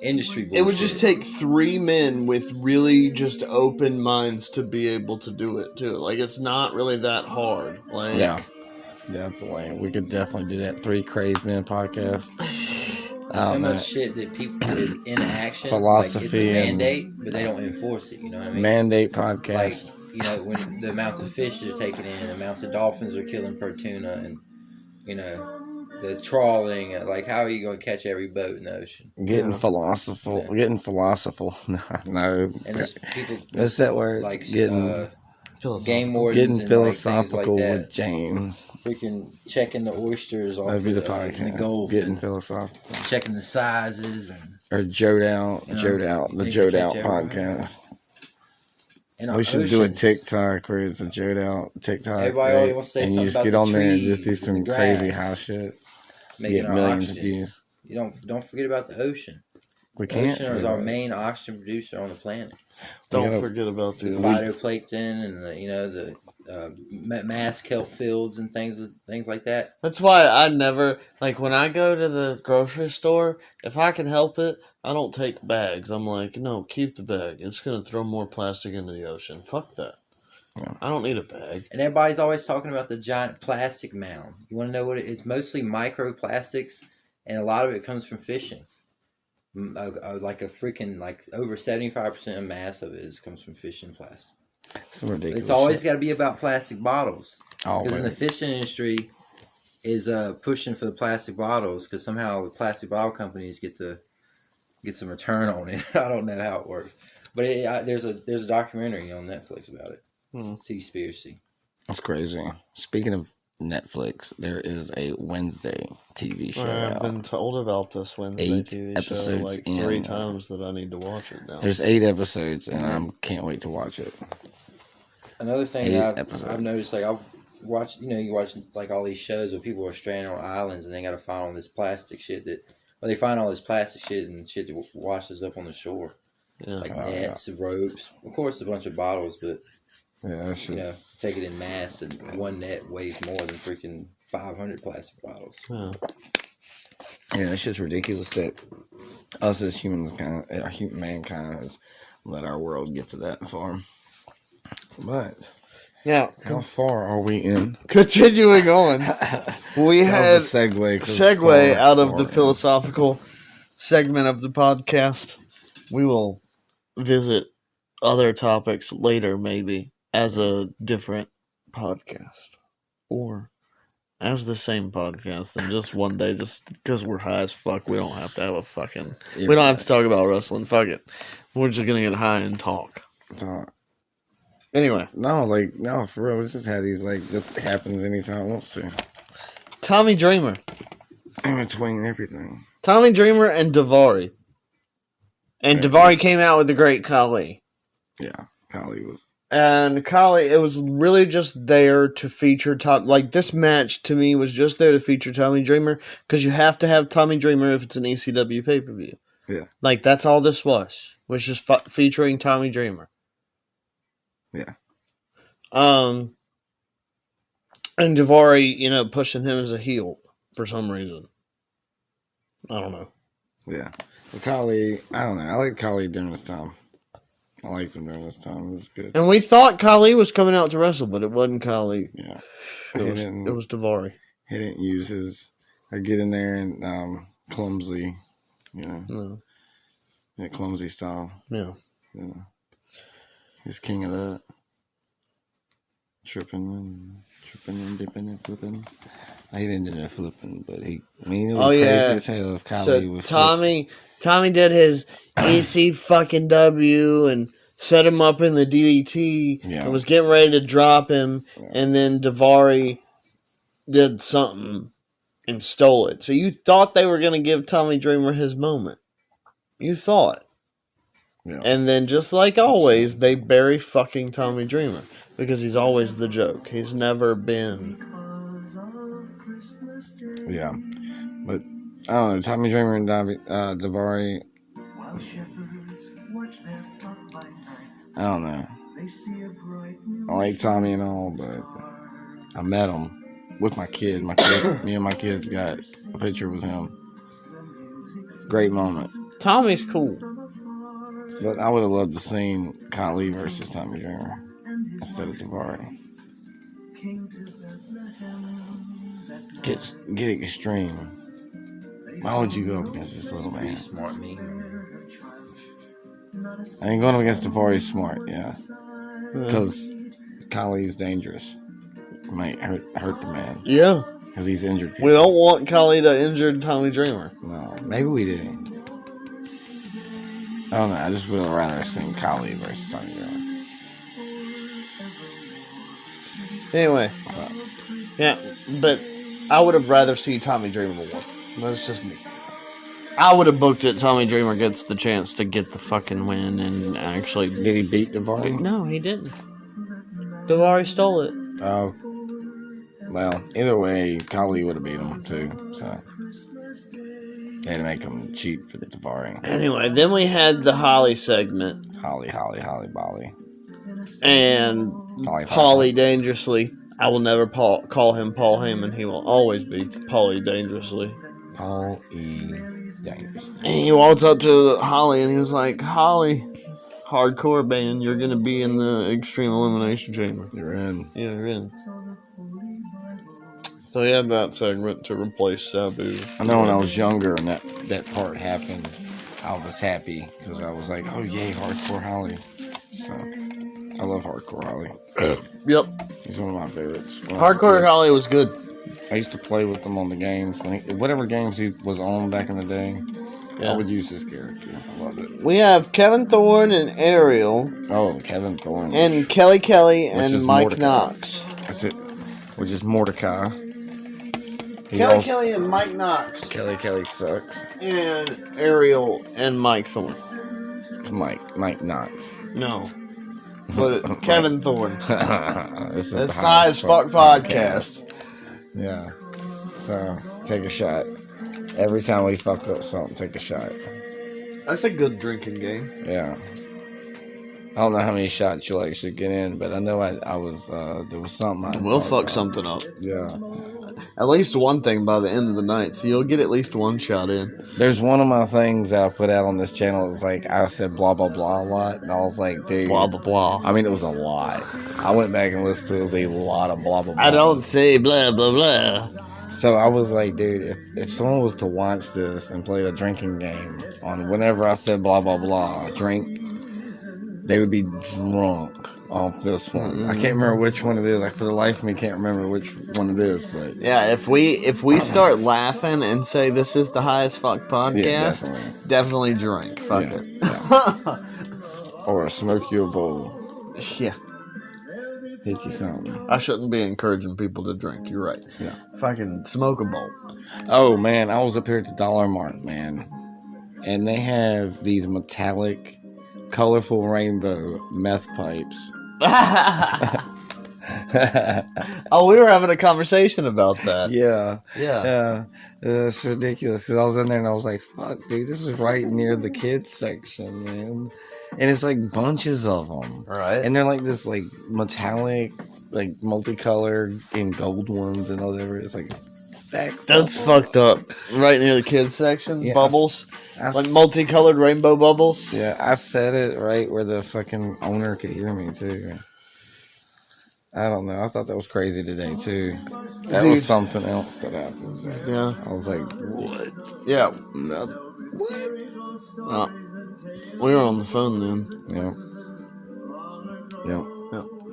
S3: industry bullshit.
S2: It would just take three men with really just open minds to be able to do it too. Like, it's not really that hard. Like,
S1: Yeah, definitely. We could definitely do that. Three Crazed Men podcast.
S3: So much shit that people that is in action.
S1: Philosophy
S3: like it's a
S1: and-
S3: mandate, but they don't enforce it. You know what I mean?
S1: Mandate
S3: Like,
S1: podcast.
S3: you know, when the amounts of fish they're taking in, the amounts of dolphins are killing per tuna, and you know, the trawling. Like, how are you going to catch every boat in the ocean?
S1: Getting philosophical.
S3: Yeah.
S1: Getting philosophical. No.
S3: And there's people
S1: That's that word.
S3: like
S1: Getting
S3: game wardens
S1: getting
S3: and
S1: philosophical
S3: like things like
S1: with
S3: that.
S1: James.
S3: Freaking checking the oysters off
S1: That'd be the
S3: the
S1: podcast.
S3: Gulf,
S1: Getting
S3: and
S1: philosophical.
S3: checking the sizes and
S1: Or Jode Out.
S3: You know,
S1: Jode Out. The
S3: think
S1: Jode
S3: you
S1: Out
S3: catch everything.
S1: podcast.
S3: and
S1: We should do a
S3: oceans.
S1: TikTok where it's a Jode Out TikTok.
S3: Everybody always wants to say
S1: and you
S3: something
S1: just
S3: about
S1: get
S3: the
S1: on there and
S3: trees
S1: just do
S3: and
S1: some
S3: the
S1: crazy
S3: grass.
S1: house shit.
S3: Making
S1: Get
S3: our
S1: millions of
S3: oxygen.
S1: views.
S3: You don't forget about the ocean.
S1: We
S3: The
S1: can't.
S3: ocean
S1: do
S3: is our
S1: that.
S3: main oxygen producer on the planet.
S2: don't
S1: gotta-
S2: forget about
S3: The
S2: the
S3: phytoplankton and the mass kelp fields and things like that.
S2: That's why I never, like, when I go to the grocery store, if I can help it, I don't take bags. I'm like, no, keep the bag. It's going to throw more plastic into the ocean. Fuck that.
S1: Yeah.
S2: I don't need a bag.
S3: And everybody's always talking about the giant plastic mound. You want to know what it is? Mostly microplastics, and a lot of it comes from fishing. Like a freaking, like over 75% of mass of it comes from fishing plastic.
S1: Some ridiculous
S3: It's always
S1: shit.
S3: got to be about plastic bottles.
S1: Oh,
S3: Because in the
S1: man.
S3: fishing industry is pushing for the plastic bottles because somehow the plastic bottle companies get some return on it. I don't know how it works, but there's a documentary on Netflix about it. Seaspiracy.
S1: That's crazy. Speaking of Netflix, there is a Wednesday TV show
S2: I've
S1: out.
S2: been told about this Wednesday
S1: 8
S2: TV show
S1: episodes
S2: like
S1: in.
S2: 3 times that I need to watch it now.
S1: There's 8 episodes, and I can't wait to watch it.
S3: Another thing
S1: 8
S3: I've
S1: episodes.
S3: noticed, like I've watched, you watch like all these shows where people are stranded on islands and they got to find all this plastic shit they find all this plastic shit and shit that washes up on the shore,
S2: Yeah.
S3: like nets, ropes, of course a bunch of bottles, but
S1: Yeah, that's just...
S3: take it in mass, and one net weighs more than freaking 500 plastic bottles.
S2: Yeah.
S1: Yeah, it's just ridiculous that us as humans, mankind has let our world get to that far. But
S2: Yeah.
S1: how far are we in?
S2: Continuing on, we
S1: That
S2: had
S1: was a segue.
S2: segue out of the philosophical segment of the podcast. We will visit other topics later, maybe as a different podcast or as the same podcast. And just one day, just because we're high as fuck, we don't have to have a fucking. We don't have to talk about wrestling. Fuck it. We're just gonna get high and talk. Anyway,
S1: No, for real. Let's just have these, just happens anytime it wants to.
S2: Tommy Dreamer.
S1: In between everything.
S2: Tommy Dreamer and Daivari. And
S1: Yeah.
S2: Daivari came out with the Great Khali.
S1: Yeah, Kali was
S2: And Kali, it was really just there to feature Tom. Like, this match to me was just there to feature Tommy Dreamer because you have to have Tommy Dreamer if it's an ECW pay per view.
S1: Yeah.
S2: Like, that's all this was just featuring Tommy Dreamer.
S1: Yeah.
S2: And Daivari, pushing him as a heel for some reason. I don't know.
S1: Yeah. But Kali, I don't know. I like Kali during this time. I liked him during this time. It was good.
S2: And we thought Kali was coming out to wrestle, but it wasn't Kali.
S1: Yeah.
S2: It was Daivari.
S1: He didn't use his, or get in there and clumsy,
S2: No.
S1: Yeah, clumsy style.
S2: Yeah.
S1: He's king of that. Tripping and dipping and flipping. He didn't do that flipping, but it was crazy as hell if Kali was
S2: Tommy did his ECW and set him up in the DDT and was getting ready to drop him, and then Daivari did something and stole it. So you thought they were going to give Tommy Dreamer his moment. You thought.
S1: Yeah.
S2: And then, just like always, they bury fucking Tommy Dreamer because he's always the joke. He's never been.
S1: Yeah. But, I don't know, Tommy Dreamer and Daivari, I don't know. I like Tommy and all, but I met him with my kid. Me and my kids got a picture with him. Great moment.
S2: Tommy's cool.
S1: But I would have loved to seen Kali versus Tommy Dreamer instead of Daivari. Get extreme. Why would you go up against this little man?
S3: Smart me.
S1: I ain't going up against Daivari smart, yeah. Because Kali's dangerous. It might hurt the man.
S2: Yeah.
S1: Because he's injured people.
S2: We don't want Kali to injure Tommy Dreamer.
S1: No, maybe we do. I don't know. I just would have rather seen Kali versus Tommy Dreamer.
S2: Anyway. Yeah, but I would have rather see Tommy Dreamer win. That's just me. I would have booked it. Tommy Dreamer gets the chance to get the fucking win and actually.
S1: Did he beat Daivari?
S2: No, he didn't. Daivari stole it.
S1: Oh. Well, either way, Kali would have beat him too. So they had to make him cheat for the Daivari.
S2: Anyway, then we had the Holly segment.
S1: Holly, Bolly.
S2: And Paulie Dangerously. I will never call him Paul Heyman. He will always be Paulie Dangerously.
S1: Paul E. Dangerous.
S2: And he walks up to Holly and he was like, Holly, hardcore band, you're going to be in the Extreme Elimination Chamber.
S1: You're in.
S2: Yeah, you're in. So he had that segment to replace Sabu.
S1: I know when I was younger and that part happened, I was happy because I was like, oh yay, hardcore Holly. So I love hardcore Holly.
S2: Yep.
S1: He's one of my favorites.
S2: Hardcore Holly was good.
S1: I used to play with him on the games. Whatever games he was on back in the day, I would use his character. I loved it.
S2: We have Kevin Thorne and Ariel.
S1: Oh, Kevin Thorne.
S2: And Kelly and Mike Mordecai. Knox.
S1: That's it. Which is Mordecai.
S2: Kelly and Mike Knox.
S1: Kelly sucks.
S2: And Ariel and Mike Thorne.
S1: Mike Knox.
S2: No. But Kevin Thorne.
S1: This is
S2: the High as Fuck podcast.
S1: Yeah. So, take a shot. Every time we fuck up something, take a shot.
S2: That's a good drinking game.
S1: Yeah. I don't know how many shots you'll actually get in, but I know I was, there was something.
S2: We'll fuck something up.
S1: Yeah.
S2: At least one thing by the end of the night, so you'll get at least one shot in.
S1: There's one of my things that I put out on this channel. It's like, I said blah, blah, blah a lot, and I was like, dude.
S2: Blah, blah, blah.
S1: I mean, it was a lot. I went back and listened to it. It was a lot of blah, blah, blah.
S2: I don't say blah, blah, blah.
S1: So I was like, dude, if someone was to watch this and play a drinking game on whenever I said blah, blah, blah, drink, they would be drunk off this one. I can't remember which one it is. Like, for the life of me, can't remember which one it is. But
S2: yeah, if we start laughing and say this is the Highest Fuck podcast, definitely drink. Fuck it.
S1: Yeah. Or smoke you a bowl.
S2: Yeah.
S1: Hit you something.
S2: I shouldn't be encouraging people to drink. You're right.
S1: Yeah.
S2: Fucking smoke a bowl.
S1: Oh, man. I was up here at the Dollar Mart, man. And they have these metallic, colorful rainbow meth pipes
S2: Oh, we were having a conversation about that.
S1: Yeah.
S2: Yeah.
S1: It's ridiculous because I was in there and I was like, fuck, dude, this is right near the kids section, man. And it's like bunches of them.
S2: Right.
S1: And they're like this like metallic, like multicolored and gold ones and whatever. It's like stacks.
S2: That's
S1: of them.
S2: fucked up. Right near the kids section.
S1: Yeah,
S2: Bubbles.
S1: I
S2: Like multicolored rainbow bubbles.
S1: Yeah, I said it right where the fucking owner could hear me too. I don't know. I thought that was crazy today too. That
S2: Dude.
S1: was something else that happened.
S2: Yeah.
S1: I was like, what?
S2: Yeah.
S1: What?
S2: We were on the phone then.
S1: Yeah.
S2: Yeah.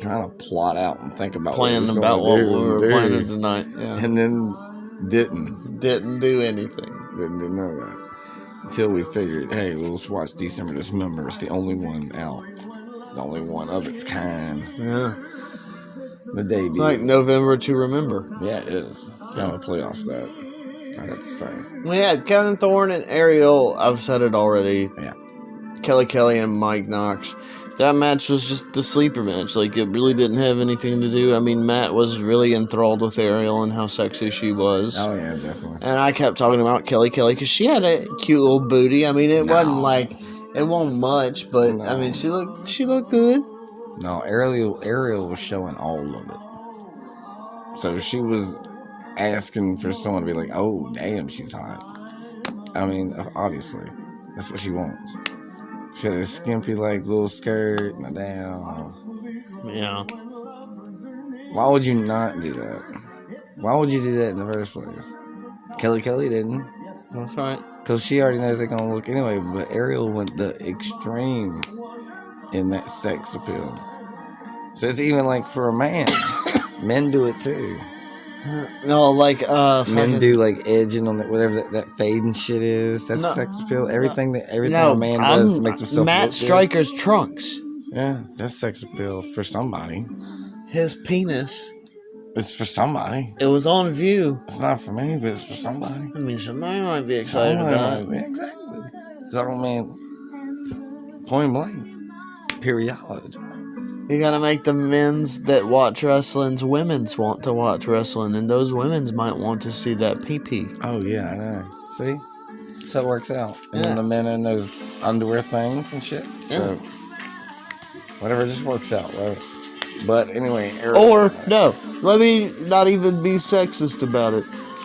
S1: Trying to plot out and think about
S2: Planning about what we were planning tonight. Yeah.
S1: And then didn't
S2: do anything.
S1: didn't know that until we figured, hey, we'll just watch Dismember. It's the only one out, the only one of its kind.
S2: Yeah.
S1: The debut.
S2: Like November to Remember.
S1: Yeah, it is. Kind of a play off that, I'd have to say.
S2: We had Kevin Thorne and Ariel. I've said it already.
S1: Yeah.
S2: Kelly and Mike Knox. That match was just the sleeper match. Like, it really didn't have anything to do. I mean, Matt was really enthralled with Ariel and how sexy she was.
S1: Oh, yeah, definitely.
S2: And I kept talking about Kelly because she had a cute little booty. I mean, it wasn't like, it wasn't much, but I mean, she looked good.
S1: No, Ariel was showing all of it. So she was asking for someone to be like, oh, damn, she's hot. I mean, obviously, that's what she wants. She had a skimpy, like, little skirt and a down.
S2: Yeah.
S1: Why would you not do that? Why would you do that in the first place? Kelly didn't.
S2: That's right.
S1: Because she already knows they're going to look anyway. But Ariel went the extreme in that sex appeal. So it's even like for a man. Men do it too.
S2: No, like,
S1: Men do like edging on that, whatever that fade and shit is. That's sex appeal. Everything a man does to make himself
S2: Matt
S1: look
S2: Stryker's trunks.
S1: good. Yeah, that's sex appeal for somebody.
S2: His penis.
S1: It's for somebody.
S2: It was on view.
S1: It's not for me, but it's for somebody.
S2: I mean, somebody might be excited about it.
S1: Exactly. So I don't mean point blank. Period.
S2: You gotta make the men's that watch wrestling's women's want to watch wrestling, and those women's might want to see that pee-pee.
S1: Oh, yeah, I know. See? So it works out. And then
S2: Yeah.
S1: the men in those underwear things and shit. So, whatever, just works out, right? But anyway,
S2: Or, no, let me not even be sexist about it,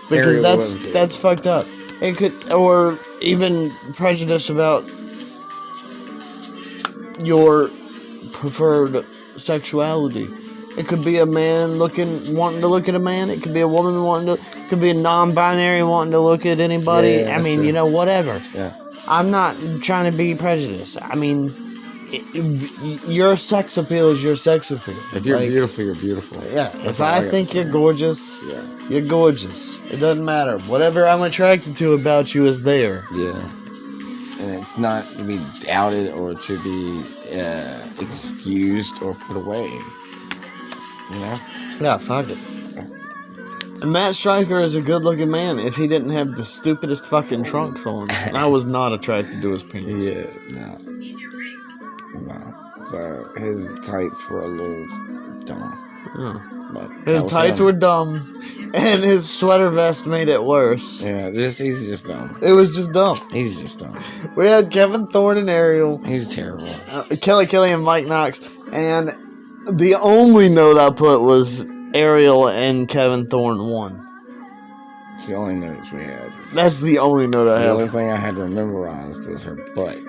S2: because that's fucked up. It could, or even prejudice about your preferred sexuality. It could be a man wanting to look at a man. It could be a woman it could be a non-binary wanting to look at anybody.
S1: Yeah,
S2: I mean,
S1: true.
S2: whatever.
S1: Yeah.
S2: I'm not trying to be prejudiced. I mean, your sex appeal is your sex appeal.
S1: If you're beautiful, you're beautiful.
S2: Yeah.
S1: That's
S2: If
S1: all
S2: I
S1: gotta
S2: think
S1: say.
S2: you're gorgeous,
S1: Yeah.
S2: you're gorgeous. It doesn't matter. Whatever I'm attracted to about you is there.
S1: Yeah. And it's not to be doubted or to be excused or put away. You know?
S2: Yeah, fuck it. And Matt Stryker is a good-looking man if he didn't have the stupidest fucking trunks on. And I was not attracted to his penis.
S1: Yeah, no. So his tights were a little dumb.
S2: Yeah.
S1: But
S2: His
S1: that was
S2: tights
S1: him.
S2: were dumb, and his sweater vest made it worse.
S1: Yeah, he's just dumb.
S2: It was just dumb.
S1: He's just dumb.
S2: We had Kevin Thorne and Ariel,
S1: He's terrible.
S2: Kelly and Mike Knox, and the only note I put was Ariel and Kevin Thorne won.
S1: It's the only notes we had.
S2: That's the only note I
S1: The only
S2: have.
S1: thing I had memorized was her butt.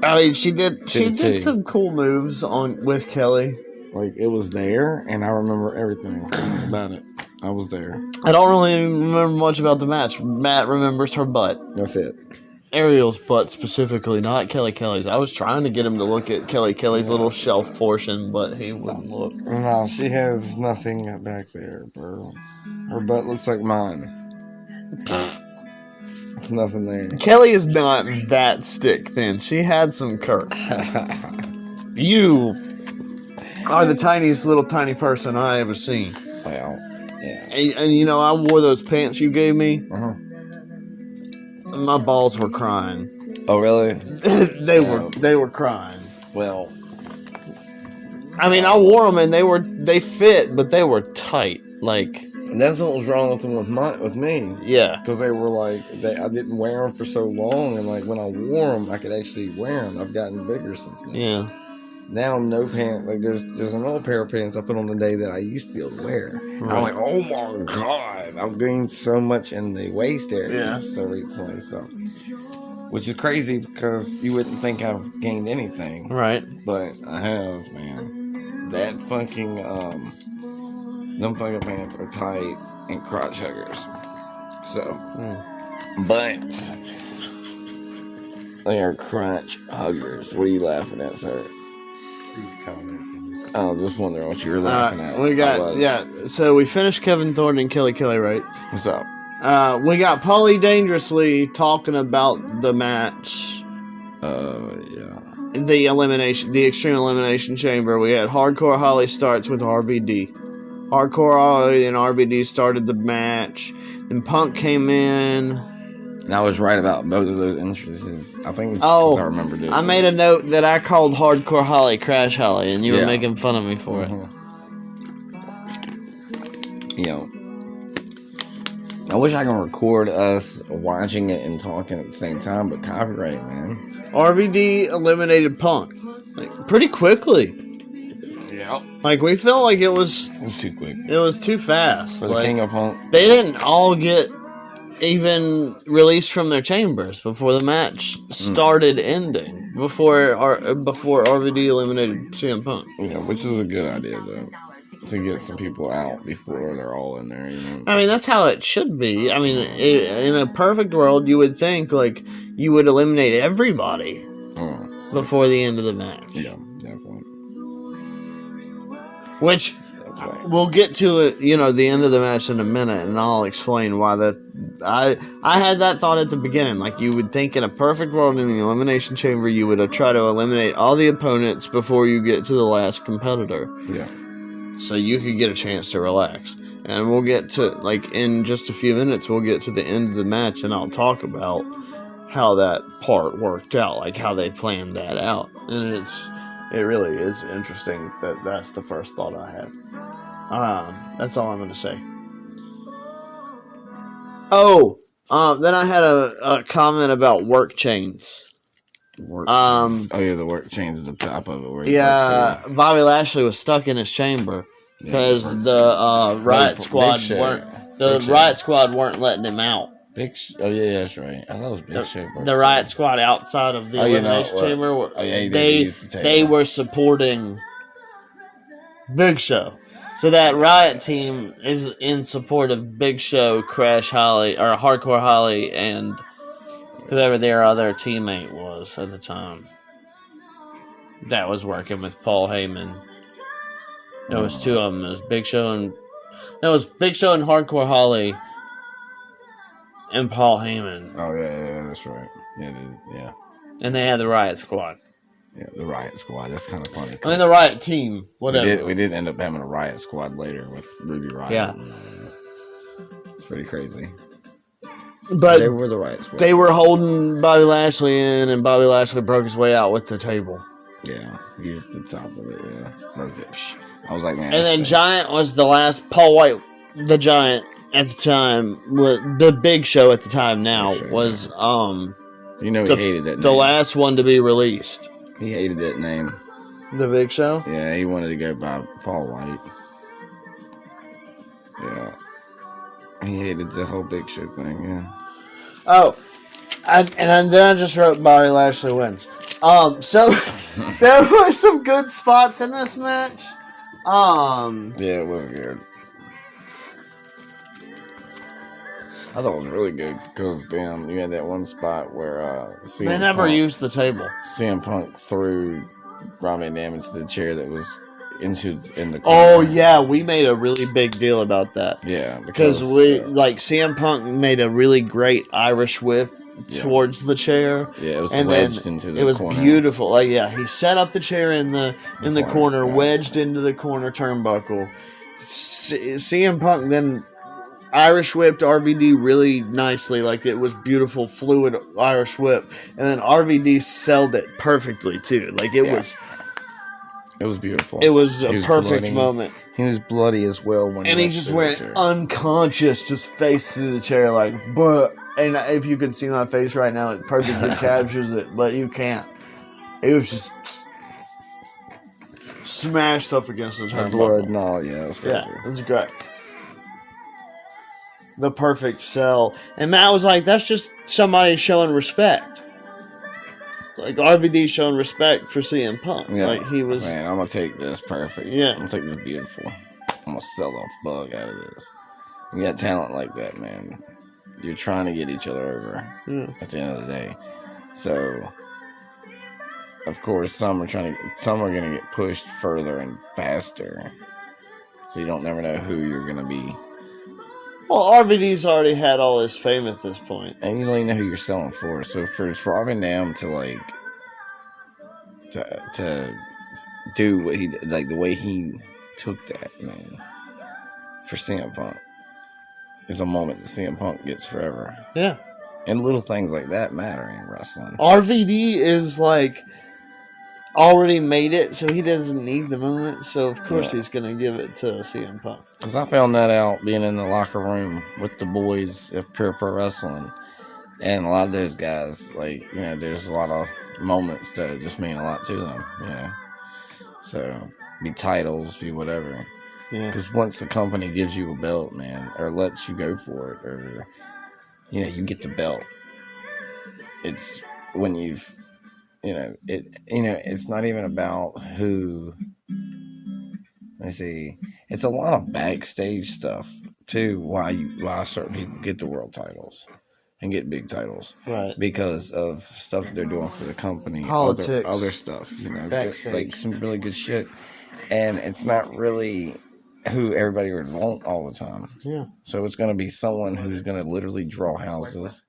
S2: I mean, she did
S1: Too.
S2: some cool moves with Kelly.
S1: Like, it was there, and I remember everything about it. I was there.
S2: I don't really remember much about the match. Matt remembers her butt.
S1: That's it.
S2: Ariel's butt specifically, not Kelly's. I was trying to get him to look at Kelly's little shelf portion, but he wouldn't look.
S1: No, she has nothing back there, bro. Her butt looks like mine. It's nothing there.
S2: Kelly is not that stick thin. She had some curve. You are the tiniest little tiny person I ever seen.
S1: Well, yeah.
S2: And I wore those pants you gave me.
S1: Uh-huh.
S2: My balls were crying.
S1: Oh, really?
S2: They were crying.
S1: Well,
S2: I mean, I wore them and they fit, but they were tight. Like,
S1: And that's what was wrong with them with me.
S2: yeah.
S1: Because they were like, I didn't wear them for so long, and like when I wore them, I could actually wear them. I've gotten bigger since then.
S2: Yeah.
S1: Now no pants. Like there's an old pair of pants I put on the day that I used to be able to wear.
S2: Right.
S1: I'm like, oh my god, I've gained so much in the waist area
S2: Yeah.
S1: so recently. So, which is crazy because you wouldn't think I've gained anything,
S2: Right.
S1: but I have, man. That fucking them fucking pants are tight and crotch huggers. So, but they are crotch huggers. What are you laughing at, sir?
S3: These comments.
S1: I was just wondering what you were laughing at.
S2: We got, so we finished Kevin Thornton and Kelly Kelly, right?
S1: What's up?
S2: We got Paulie Dangerously talking about the match.
S1: Yeah.
S2: The Extreme Elimination Chamber. We had Hardcore Holly starts with RVD. Hardcore Holly and RVD started the match. Then Punk came in.
S1: And I was right about both of those entrances. I think it's because I remember doing
S2: I made a note that I called Hardcore Holly Crash Holly, and you were
S1: Yeah.
S2: making fun of me for it.
S1: You know, I wish I can record us watching it and talking at the same time, but copyright, man.
S2: RVD eliminated Punk pretty quickly.
S1: Yeah.
S2: Like, we felt like it was
S1: too quick.
S2: It was too fast.
S1: For the King of Punk.
S2: They didn't all get even released from their chambers before the match started ending. Before RVD eliminated CM Punk.
S1: Yeah, which is a good idea, though. To get some people out before they're all in there, you know?
S2: I mean, that's how it should be. I mean, in a perfect world, you would think, like, you would eliminate everybody before the end of the match.
S1: Yeah, definitely.
S2: Which, we'll get to it, the end of the match in a minute, and I'll explain why that... I had that thought at the beginning. Like, you would think in a perfect world in the Elimination Chamber, you would try to eliminate all the opponents before you get to the last competitor.
S1: Yeah.
S2: So you could get a chance to relax. And we'll get to, like, in just a few minutes, we'll get to the end of the match, and I'll talk about how that part worked out, like how they planned that out. And it really is interesting that that's the first thought I had. That's all I'm going to say. Then I had a comment about work chains.
S1: The work chains at the top of it.
S2: Where Bobby Lashley was stuck in his chamber because the Riot Squad weren't letting him out.
S1: That's right. I thought it was Big Show.
S2: The Riot Squad outside of the Elimination Chamber, they were supporting Big Show. So that Riot team is in support of Big Show, Crash Holly, or Hardcore Holly, and whoever their other teammate was at the time. That was working with Paul Heyman. There was two of them. It was Big Show and Hardcore Holly and Paul Heyman.
S1: Oh yeah, that's right. Yeah.
S2: And they had the Riot Squad.
S1: Yeah, the Riot Squad. That's kind of funny.
S2: I mean, the Riot team. Whatever.
S1: We did end up having a Riot Squad later with Ruby Riot.
S2: Yeah.
S1: It's pretty crazy.
S2: But
S1: they were the Riot Squad.
S2: They were holding Bobby Lashley in, and Bobby Lashley broke his way out with the table.
S1: Yeah, he's at the top of it. Yeah, broke it. I was like, man.
S2: And then Giant was the last. Paul White, the Giant at the time, the Big Show at the time. Now was
S1: he hated that.
S2: The last one to be released.
S1: He hated that name.
S2: The Big Show?
S1: Yeah, he wanted to go by Paul White. Yeah. He hated the whole Big Show thing, yeah.
S2: Oh. Then I just wrote Bobby Lashley wins. So there were some good spots in this match.
S1: Yeah, it was good. I thought it was really good because, damn, you had that one spot where
S2: they never used the table.
S1: CM Punk threw Rob Van Dam into the chair that was in the corner.
S2: Oh, yeah, we made a really big deal about that.
S1: Yeah,
S2: because CM Punk made a really great Irish whip towards the chair.
S1: Yeah, it was wedged into the corner.
S2: It was beautiful. Like, he set up the chair in the corner, wedged into the corner turnbuckle. CM Punk then Irish whipped RVD really nicely, like it was beautiful, fluid Irish whip, and then RVD sold it perfectly too. Like it was
S1: It was beautiful.
S2: It was
S1: He
S2: a perfect
S1: bloody.
S2: moment.
S1: He was bloody as well when
S2: And he just went unconscious, just face through the chair, like, but. And if you could see my face right now, it perfectly captures it, but you can't. It was just smashed up against the
S1: blood
S2: turnbuckle.
S1: and all. Yeah, it was crazy.
S2: Yeah, it was great. The perfect sell. And Matt was like, that's just somebody showing respect. Like, RVD showing respect for CM Punk.
S1: Yeah.
S2: Like, he was...
S1: Man, I'm going to take this perfect.
S2: Yeah.
S1: I'm going to take this beautiful. I'm going to sell the fuck out of this. You got talent like that, man. You're trying to get each other over at the end of the day. So, of course, some are going to get pushed further and faster. So you don't never know who you're going to be.
S2: Well, RVD's already had all his fame at this point.
S1: And you don't even know who you're selling for. So for RVD to like to do what he did, like the way he took that, man, for CM Punk is a moment that CM Punk gets forever.
S2: Yeah.
S1: And little things like that matter in wrestling.
S2: RVD is like already made it, so he doesn't need the moment. So of course he's gonna give it to CM Punk.
S1: Because I found that out being in the locker room with the boys of Pure Pro Wrestling, and a lot of those guys, like, you know, there's a lot of moments that just mean a lot to them, you know. So be titles, be whatever.
S2: Yeah.
S1: Because once the company gives you a belt, man, or lets you go for it, or, you know, you get the belt. It's when you've, it's not even about who. Let me see. It's a lot of backstage stuff too. Why certain people get the world titles and get big titles,
S2: right?
S1: Because of stuff that they're doing for the company,
S2: politics,
S1: other stuff. You know,
S2: backstage.
S1: like some really good shit. And it's not really who everybody would want all the time.
S2: Yeah.
S1: So it's going to be someone who's going to literally draw houses.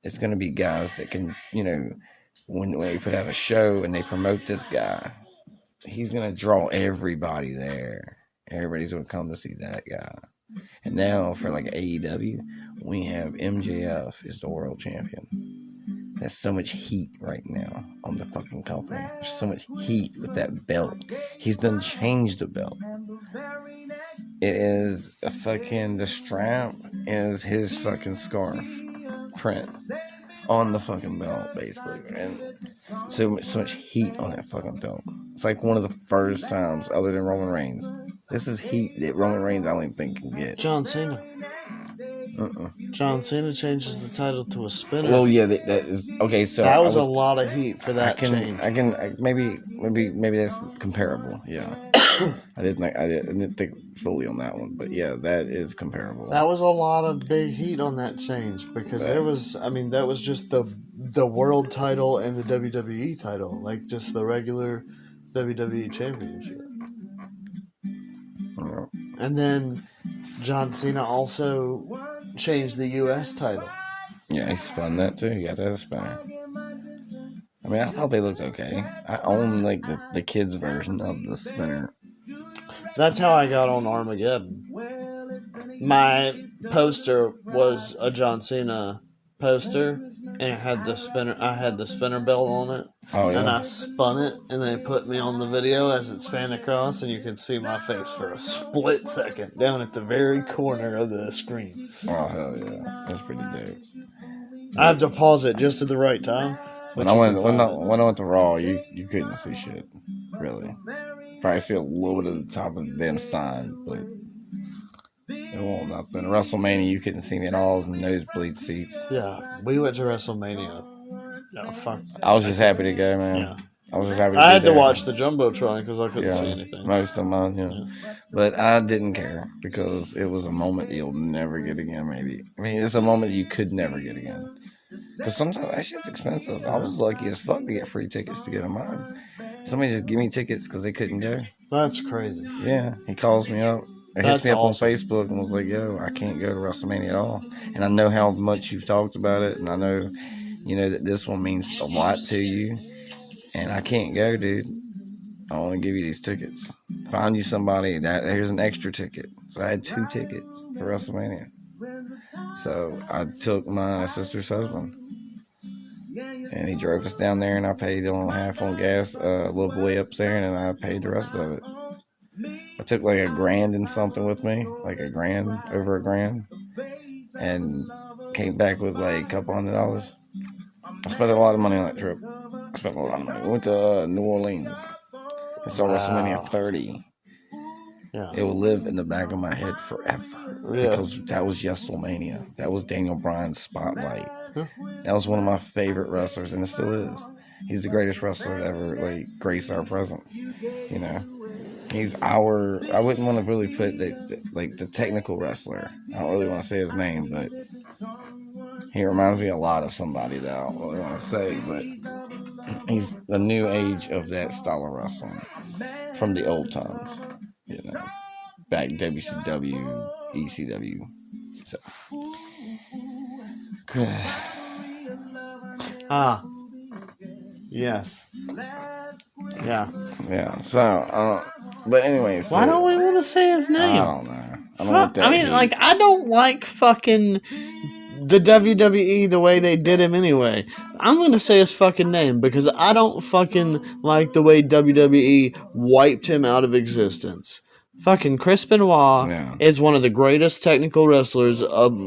S1: It's going to be guys that can, you know, when they put out a show and they promote this guy, he's going to draw everybody there. Everybody's going to come to see that guy. And now for like AEW, we have MJF is the world champion. There's so much heat right now on the fucking company. There's so much heat with that belt. He's done changed the belt. It is a fucking, the strap is his fucking scarf print on the fucking belt, basically. And so much heat on that fucking belt. It's like one of the first times, other than Roman Reigns. This is heat that Roman Reigns I don't even think can get.
S2: John Cena. John Cena changes the title to a spinner.
S1: Well, yeah, that is okay. So
S2: that was a lot of heat for that change.
S1: Maybe that's comparable. Yeah, I didn't think fully on that one, but yeah, that is comparable.
S2: That was a lot of big heat on that change because that was just the world title and the WWE title, like just the regular WWE championship. And then John Cena also changed the U.S. title.
S1: Yeah, he spun that too. He got that spinner. I mean, I thought they looked okay. I own like the kids' version of the spinner.
S2: That's how I got on Armageddon. My poster was a John Cena poster, and it had the spinner. I had the spinner belt on it.
S1: Oh, yeah.
S2: And I spun it, and they put me on the video as it spanned across, and you can see my face for a split second down at the very corner of the screen.
S1: Oh, hell yeah. That's pretty dope.
S2: I have to pause it just at the right time.
S1: When I went to Raw, you couldn't see shit, really. Probably see a little bit of the top of the damn sign, but it won't nothing. WrestleMania, you couldn't see me at all. It was in nosebleed seats.
S2: Yeah, we went to WrestleMania. No, fuck.
S1: I was just happy to go, man.
S2: Yeah.
S1: I was just happy to
S2: I
S1: be
S2: had to
S1: there.
S2: watch the Jumbotron because I couldn't see anything.
S1: Most of mine, yeah. But I didn't care because it was a moment you'll never get again, maybe. I mean, it's a moment you could never get again. Because sometimes that shit's expensive. I was lucky as fuck to get free tickets to get on mine. Somebody just give me tickets because they couldn't go.
S2: That's crazy.
S1: Yeah, he calls me up. Or hits me up on Facebook and was like, yo, I can't go to WrestleMania at all. And I know how much you've talked about it. And I know, that this one means a lot to you. And I can't go, dude. I want to give you these tickets. Find you somebody. Here's an extra ticket. So I had 2 tickets for WrestleMania. So I took my sister's husband. And he drove us down there, and I paid on half on gas, a little way up there, and then I paid the rest of it. I took like $1,000 and something with me, like $1,000, over $1,000, and came back with like a couple $100. I spent a lot of money on that trip. I spent a lot of money. We went to New Orleans and saw WrestleMania 30.
S2: Yeah.
S1: It will live in the back of my head forever.
S2: Yeah.
S1: Because that was WrestleMania. That was Daniel Bryan's spotlight. That was one of my favorite wrestlers, and it still is. He's the greatest wrestler to ever like grace our presence. You know, he's our. I wouldn't want to really put the technical wrestler. I don't really want to say his name, but he reminds me a lot of somebody that I don't really want to say. But he's the new age of that style of wrestling from the old times. You know, back WCW, ECW. So. Good.
S2: Yes. Yeah.
S1: Yeah. So, but anyway. So,
S2: why don't we want to say his name?
S1: I don't know. I don't like that.
S2: I mean, like, I don't like fucking the WWE the way they did him anyway. I'm going to say his fucking name because I don't fucking like the way WWE wiped him out of existence. Fucking Chris Benoit is one of the greatest technical wrestlers of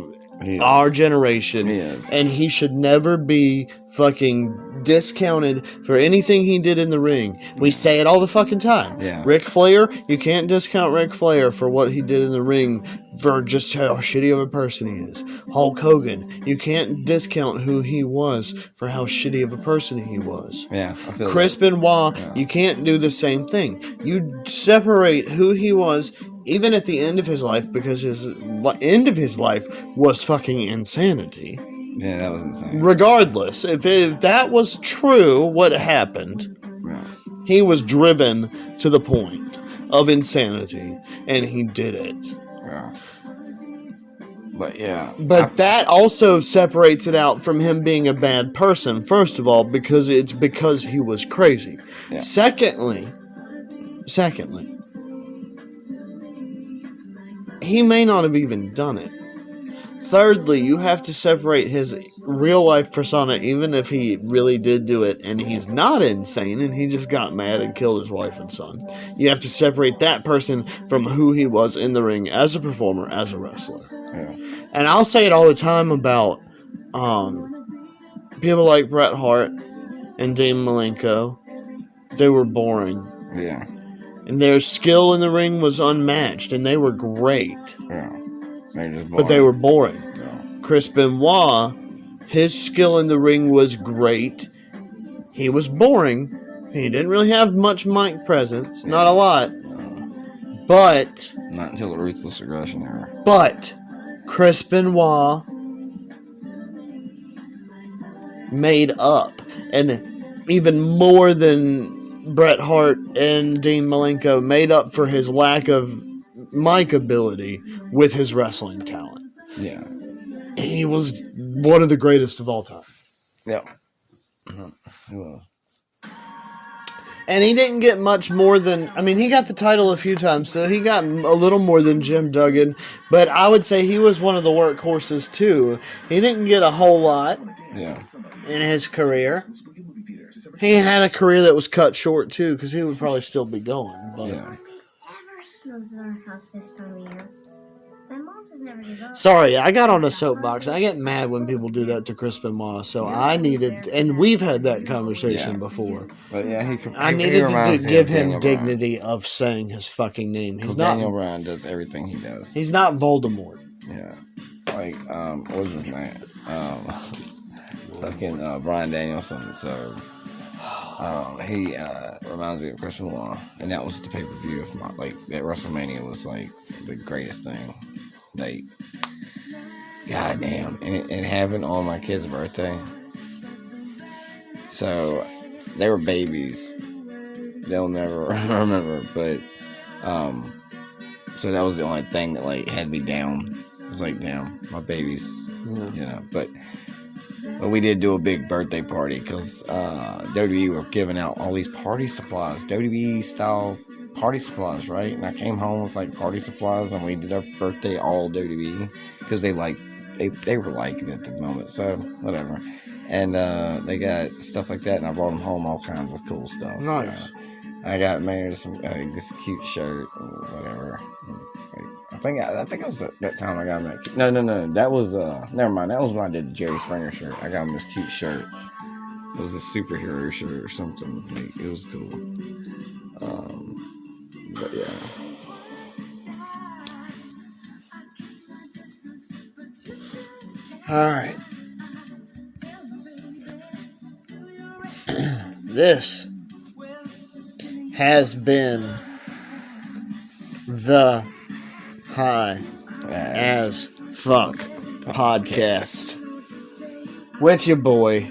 S2: our generation.
S1: He is.
S2: And he should never be fucking discounted for anything he did in the ring. We say it all the fucking time.
S1: Yeah.
S2: Ric Flair, you can't discount Ric Flair for what he did in the ring for just how shitty of a person he is. Hulk Hogan, you can't discount who he was for how shitty of a person he was.
S1: Yeah. I feel
S2: Chris Benoit, you can't do the same thing. You separate who he was even at the end of his life, because his end of his life was fucking insanity.
S1: Yeah, that was insane.
S2: Regardless, if that was true, what happened, he was driven to the point of insanity, and he did it.
S1: Yeah. But yeah.
S2: But that also separates it out from him being a bad person, first of all, because he was crazy.
S1: Yeah.
S2: Secondly, he may not have even done it. Thirdly, you have to separate his real life persona, even if he really did do it and he's not insane and he just got mad and killed his wife and son. You have to separate that person from who he was in the ring as a performer, as a wrestler.
S1: Yeah.
S2: And I'll say it all the time about people like Bret Hart and Dean Malenko. They were boring.
S1: Yeah.
S2: And their skill in the ring was unmatched, and they were great.
S1: Yeah.
S2: But they were boring.
S1: Yeah.
S2: Chris Benoit, his skill in the ring was great. He was boring. He didn't really have much mic presence. Not a lot. But...
S1: not until the Ruthless Aggression era.
S2: But Chris Benoit made up. And even more than Bret Hart and Dean Malenko made up for his lack of mic ability with his wrestling talent.
S1: Yeah.
S2: He was one of the greatest of all time.
S1: Yeah. He was.
S2: And he didn't get much more than... I mean, he got the title a few times, so he got a little more than Jim Duggan. But I would say he was one of the workhorses, too. He didn't get a whole lot in his career. He had a career that was cut short, too, because he would probably still be going. But sorry, I got on a soapbox. I get mad when people do that to Chris Benoit, so I needed... And we've had that conversation before.
S1: But yeah,
S2: I needed to give him dignity of saying his fucking name. He's not...
S1: Daniel Bryan does everything he does.
S2: He's not Voldemort.
S1: Yeah. Like, what was his name? Fucking Bryan Danielson. So... he reminds me of Chris Benoit, and that was the pay-per-view of my, like, that WrestleMania was like the greatest thing. Like, goddamn, and it happened on my kid's birthday. So they were babies. They'll never remember, but so that was the only thing that like had me down. It was like, damn, my babies, you know, but we did do a big birthday party because WWE were giving out all these party supplies, WWE style party supplies, right? And I came home with like party supplies, and we did our birthday all WWE because they were liking it at the moment, so whatever. And they got stuff like that, and I brought them home all kinds of cool stuff.
S2: Nice.
S1: I got married some this cute shirt or whatever. I think it was that time I got him that. No. That was never mind. That was when I did the Jerry Springer shirt. I got him this cute shirt. It was a superhero shirt or something. Like, it was cool. But yeah.
S2: All right. This has been the High as Fuck podcast with your boy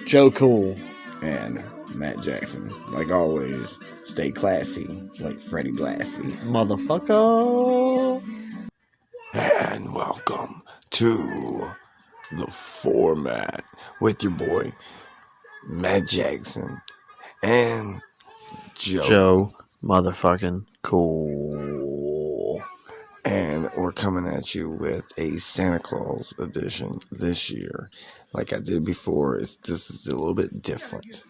S2: Joe Cool
S1: And Matt Jackson, like always, stay classy, like Freddie Blassie.
S2: motherfucker.
S1: And welcome to the format with your boy Matt Jackson and
S2: Joe motherfucking Cool.
S1: And we're coming at you with a Santa Claus edition this year. Like I did before, this is a little bit different.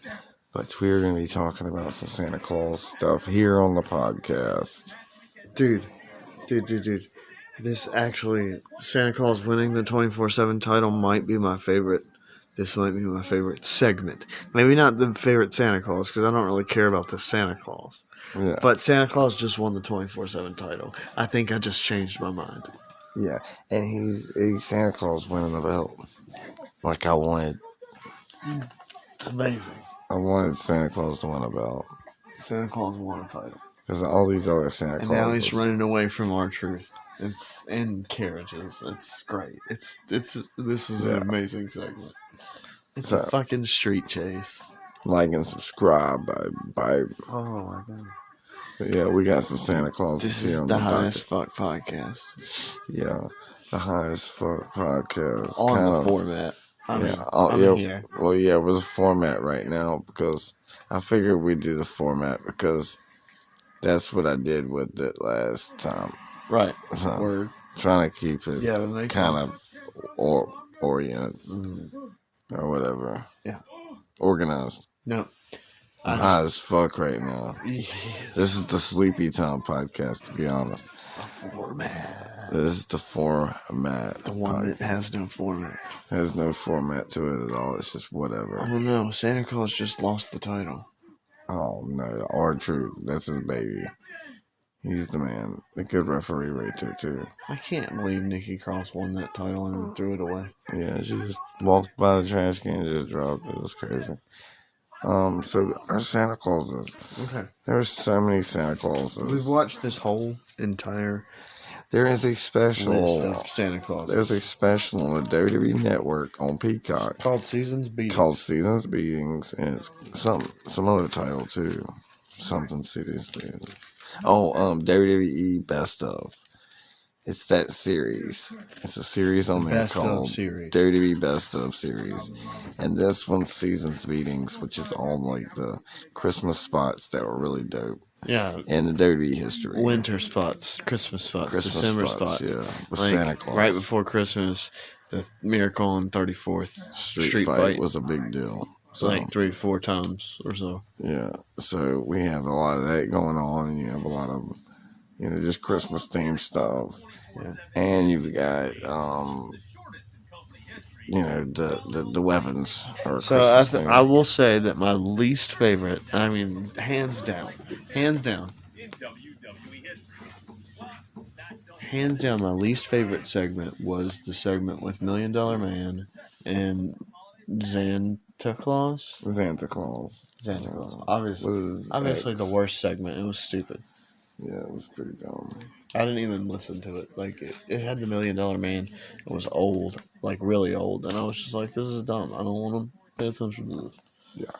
S1: But we're going to be talking about some Santa Claus stuff here on the podcast.
S2: Dude. This actually, Santa Claus winning the 24/7 title might be my favorite. This might be my favorite segment. Maybe not the favorite Santa Claus, because I don't really care about the Santa Claus.
S1: Yeah.
S2: But Santa Claus just won the 24/7 title. I think I just changed my mind.
S1: Yeah. And he's Santa Claus winning the belt. Like I wanted
S2: It's amazing.
S1: I wanted Santa Claus to win a belt.
S2: Santa Claus won a title.
S1: Because all these other Santa Clauses.
S2: And now he's running away from R-Truth. It's in carriages. It's great. This is an amazing segment. It's a fucking street chase.
S1: Like and subscribe by
S2: Oh my god.
S1: yeah, we got some Santa Claus.
S2: This is the Highest Fuck podcast.
S1: Yeah, the Highest Fuck podcast.
S2: On the format. I'm here.
S1: Well, yeah, it was a format right now because I figured we'd do the format because that's what I did with it last time.
S2: Right.
S1: So,
S2: Word.
S1: trying to keep it kind of oriented or whatever.
S2: Yeah.
S1: Organized.
S2: No.
S1: I'm high as fuck right now.
S2: Yes.
S1: This is the Sleepy Time podcast, to be honest.
S2: The format.
S1: This is the format.
S2: The one that has no format.
S1: There's no format to it at all. It's just whatever.
S2: Oh no, Santa Claus just lost the title.
S1: Oh no, R-Truth. That's his baby. He's the man. A good referee right there too.
S2: I can't believe Nikki Cross won that title and then threw it away.
S1: Yeah, she just walked by the trash can and just dropped it. It was crazy. So our Santa Clauses.
S2: Okay.
S1: There's so many Santa Clauses.
S2: We've watched this whole entire
S1: There is a special
S2: list of Santa Clauses.
S1: There's a special on the WWE Network on Peacock
S2: called Seasons Beatings.
S1: And it's some other title too. Something Seasons Beatings. Oh, WWE Best Of. It's that series. It's a series on there
S2: Best
S1: called
S2: of series.
S1: WWE Best Of series. And this one's Seasons Beatings, which is all like the Christmas spots that were really dope.
S2: Yeah.
S1: In the WWE history.
S2: Winter spots, Christmas spots, December spots.
S1: Yeah. With
S2: like,
S1: Santa Claus.
S2: Right before Christmas, the Miracle on 34th
S1: Street fight was a big deal. So,
S2: like 3-4 times or so.
S1: Yeah. So we have a lot of that going on, and you have a lot of, just Christmas themed stuff.
S2: Yeah.
S1: And you've got, the weapons. Are
S2: So I will say that my least favorite, I mean, hands down, my least favorite segment was the segment with $1 Million Man and Santa Claus. Obviously the worst segment. It was stupid.
S1: Yeah, it was pretty dumb.
S2: I didn't even listen to it. Like, it had the $1 Million Man. It was old, like really old. And I was just like, this is dumb. I don't want to pay attention to this.
S1: Yeah.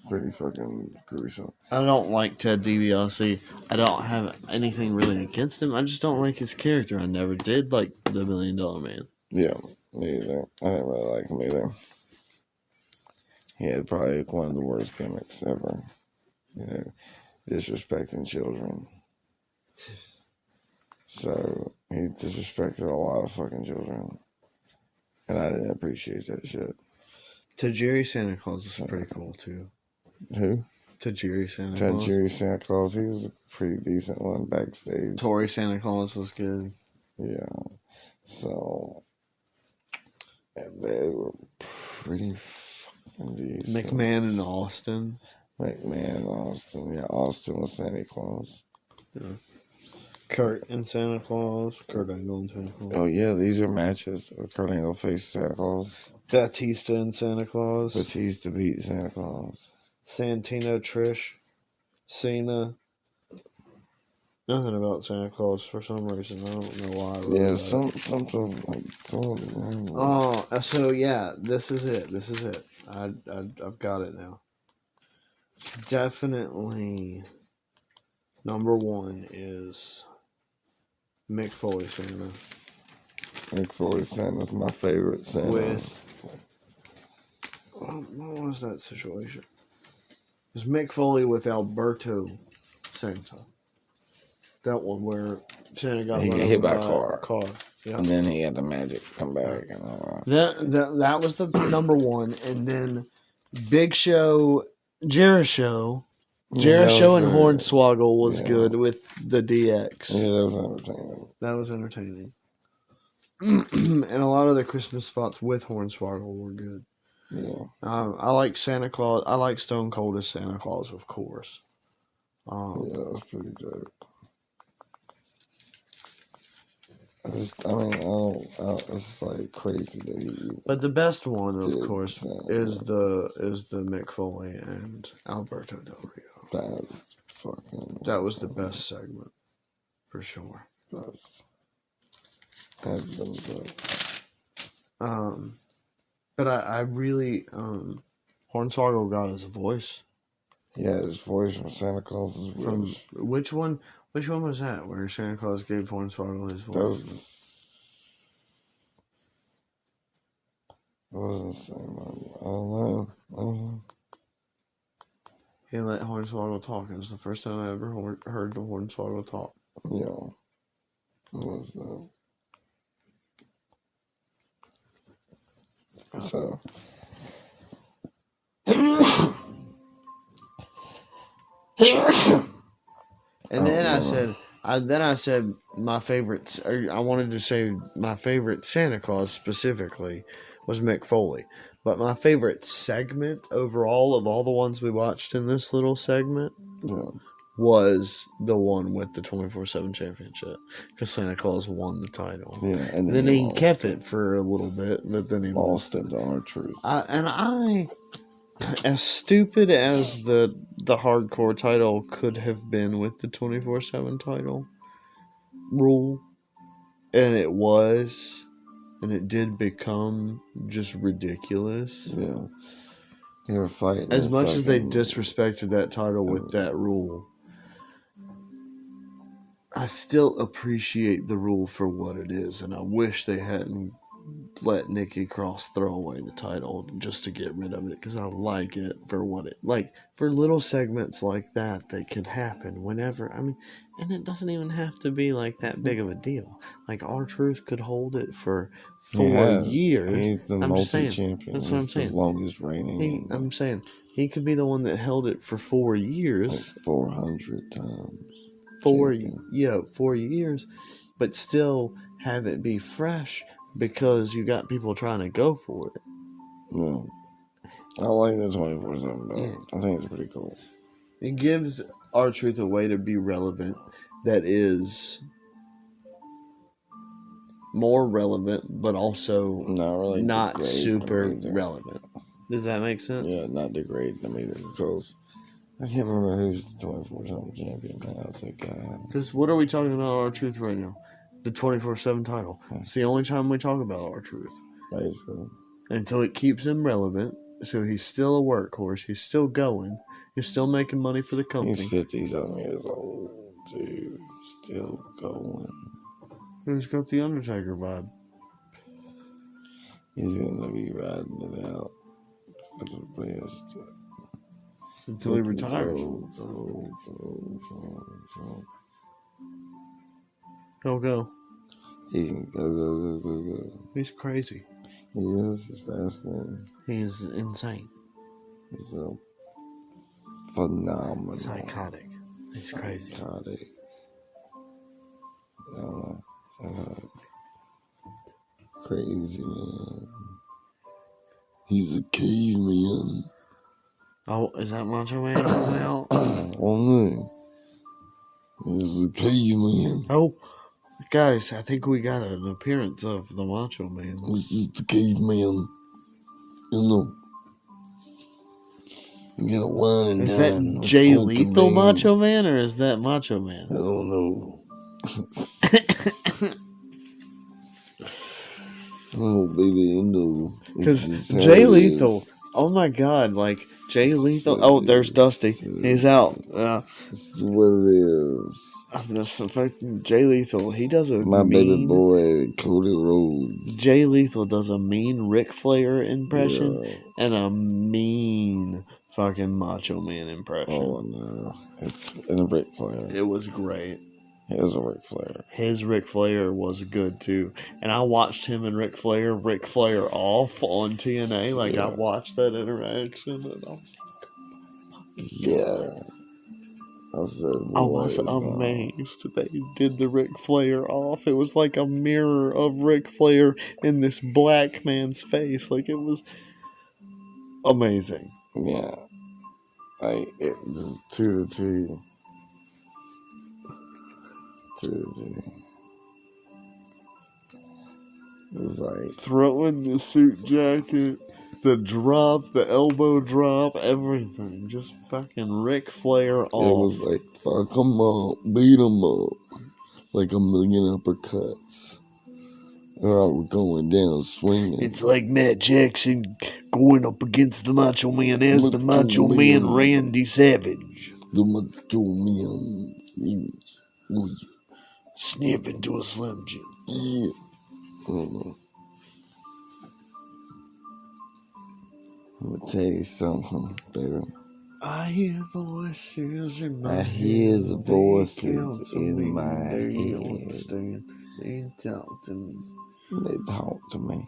S1: Pretty fucking gruesome.
S2: I don't like Ted DiBiase. I don't have anything really against him. I just don't like his character. I never did like the $1 Million Man.
S1: Yeah, me either. I didn't really like him either. He had probably one of the worst gimmicks ever. Disrespecting children. So, he disrespected a lot of fucking children. And I didn't appreciate that shit.
S2: Tajiri Santa Claus is pretty cool too.
S1: Who?
S2: Tajiri Santa Claus.
S1: Tajiri Santa Claus. He was a pretty decent one backstage.
S2: Tori Santa Claus was good.
S1: Yeah. So they were pretty fucking decent.
S2: McMahon and Austin.
S1: Austin. Yeah, Austin was Santa Claus.
S2: Yeah. Kurt and Santa Claus. Kurt Angle and Santa Claus.
S1: Oh yeah, these are matches. Kurt Angle faced Santa Claus.
S2: Batista and Santa Claus.
S1: Batista beat Santa Claus.
S2: Santino, Trish, Cena. Nothing about Santa Claus for some reason. I don't know why.
S1: Yeah, something like something.
S2: Oh, so yeah, this is it. I've got it now. Definitely, number one is Mick Foley Santa.
S1: Mick Foley Santa's my favorite Santa.
S2: What was that situation? It was Mick Foley with Alberto Santa. That one where Santa got
S1: hit by a car.
S2: Yeah.
S1: And then he had the magic come back and all that.
S2: That was the number one, and then Big Show, Jericho and Hornswoggle was good with the DX.
S1: Yeah, that was entertaining.
S2: And a lot of the Christmas spots with Hornswoggle were good.
S1: Yeah.
S2: I like Santa Claus. I like Stone Cold as Santa Claus, of course.
S1: Yeah, that was pretty good. It's like crazy that he.
S2: But the best one, of course,
S1: Santa.
S2: is the Mick Foley and Alberto Del Rio. That was the best segment, for sure.
S1: Had been good.
S2: But I really Hornswoggle got his voice.
S1: Yeah, his voice from Santa Claus's voice.
S2: From which one? Which one was that? Where Santa Claus gave Hornswoggle his voice?
S1: That wasn't the same one. I don't know.
S2: He let Hornswoggle talk. It was the first time I ever heard the Hornswoggle talk.
S1: Yeah. It was that. So.
S2: And then I said my favorite. I wanted to say my favorite Santa Claus specifically was Mick Foley, but my favorite segment overall of all the ones we watched in this little segment was the one with the 24/7 championship because Santa Claus won the title.
S1: Yeah, and
S2: then he kept it for a little bit, but then he
S1: lost it to R-Truth.
S2: As stupid as the hardcore title could have been with the 24/7 title rule, and it was, and it did become just ridiculous.
S1: Yeah. They were fighting.
S2: As much as they disrespected that title with that rule, I still appreciate the rule for what it is, and I wish they hadn't let Nikki Cross throw away the title just to get rid of it, because I like it for what it for little segments like that could happen whenever. I mean, and it doesn't even have to be like that big of a deal. Like R-Truth could hold it for 4 years.
S1: He's the multi-champion.
S2: That's what I'm saying.
S1: The longest reigning.
S2: I'm saying he could be the one that held it for 4 years,
S1: like 400 times.
S2: 4 years, but still have it be fresh. Because you got people trying to go for it.
S1: Yeah. I like the 24/7 belt. I think it's pretty cool.
S2: It gives R-Truth a way to be relevant that is more relevant, but also not super relevant. Does that make sense?
S1: Yeah, not degrade them either. Because I can't remember who's the 24/7 champion now. It's like,
S2: because what are we talking about R-Truth right now? The 24/7 title. It's the only time we talk about R-Truth.
S1: Basically.
S2: Until it keeps him relevant. So he's still a workhorse. He's still going. He's still making money for the company.
S1: He's 50-something years old, dude. Still going.
S2: He's got the Undertaker vibe.
S1: He's going to be riding it out for the best.
S2: Until he retires. He'll go.
S1: He can go.
S2: He's crazy.
S1: He is. He's fascinating.
S2: He's insane.
S1: He's a phenomenal.
S2: Psychotic. He's crazy.
S1: Psychotic. Crazy man. He's a caveman.
S2: Oh, is that Macho Man coming out?
S1: Oh no. He's a caveman.
S2: Oh, guys, I think we got an appearance of the Macho Man.
S1: This is the caveman. You know. You get a wine and
S2: Is
S1: dine
S2: that
S1: with
S2: Jay
S1: coke and
S2: Lethal
S1: beans.
S2: Macho Man, or is that Macho Man?
S1: I don't know. Oh, baby, you know.
S2: Because Jay Lethal, oh my god, like, Jay Lethal. Oh, there's Dusty. He's out.
S1: It's what it is.
S2: Jay Lethal, he does a
S1: My
S2: mean...
S1: baby boy, Cody Rhodes.
S2: Jay Lethal does a mean Ric Flair impression
S1: Yeah.
S2: and a mean fucking Macho Man impression.
S1: Oh, no. It's in a Ric Flair.
S2: It was great.
S1: It was a Ric Flair.
S2: His Ric Flair was good too. And I watched him and Ric Flair off on TNA. Like, I watched that interaction and I was like,
S1: Yeah. I said,
S2: I was amazed they did the Ric Flair off. It was like a mirror of Ric Flair in this black man's face. Like, it was amazing.
S1: Yeah. Like, it was 2 to 2. 2 to 2. It was like...
S2: Throwing the suit jacket, the drop, the elbow drop, everything. Just fucking Ric Flair off.
S1: It was like, fuck them up, beat them up. Like a million uppercuts. Or we're going down swinging.
S2: It's like Matt Jackson going up against the Macho Man as the Macho Man Randy Savage.
S1: The Macho Man Savage. Ooh,
S2: Snap into a Slim Jim.
S1: yeah. I don't know. I'm gonna tell you something, baby.
S2: I hear voices in my
S1: I
S2: head.
S1: hear the
S2: They
S1: voices
S2: counsel
S1: in
S2: me.
S1: my
S2: They
S1: head.
S2: understand. They talk to me.
S1: They talk to me.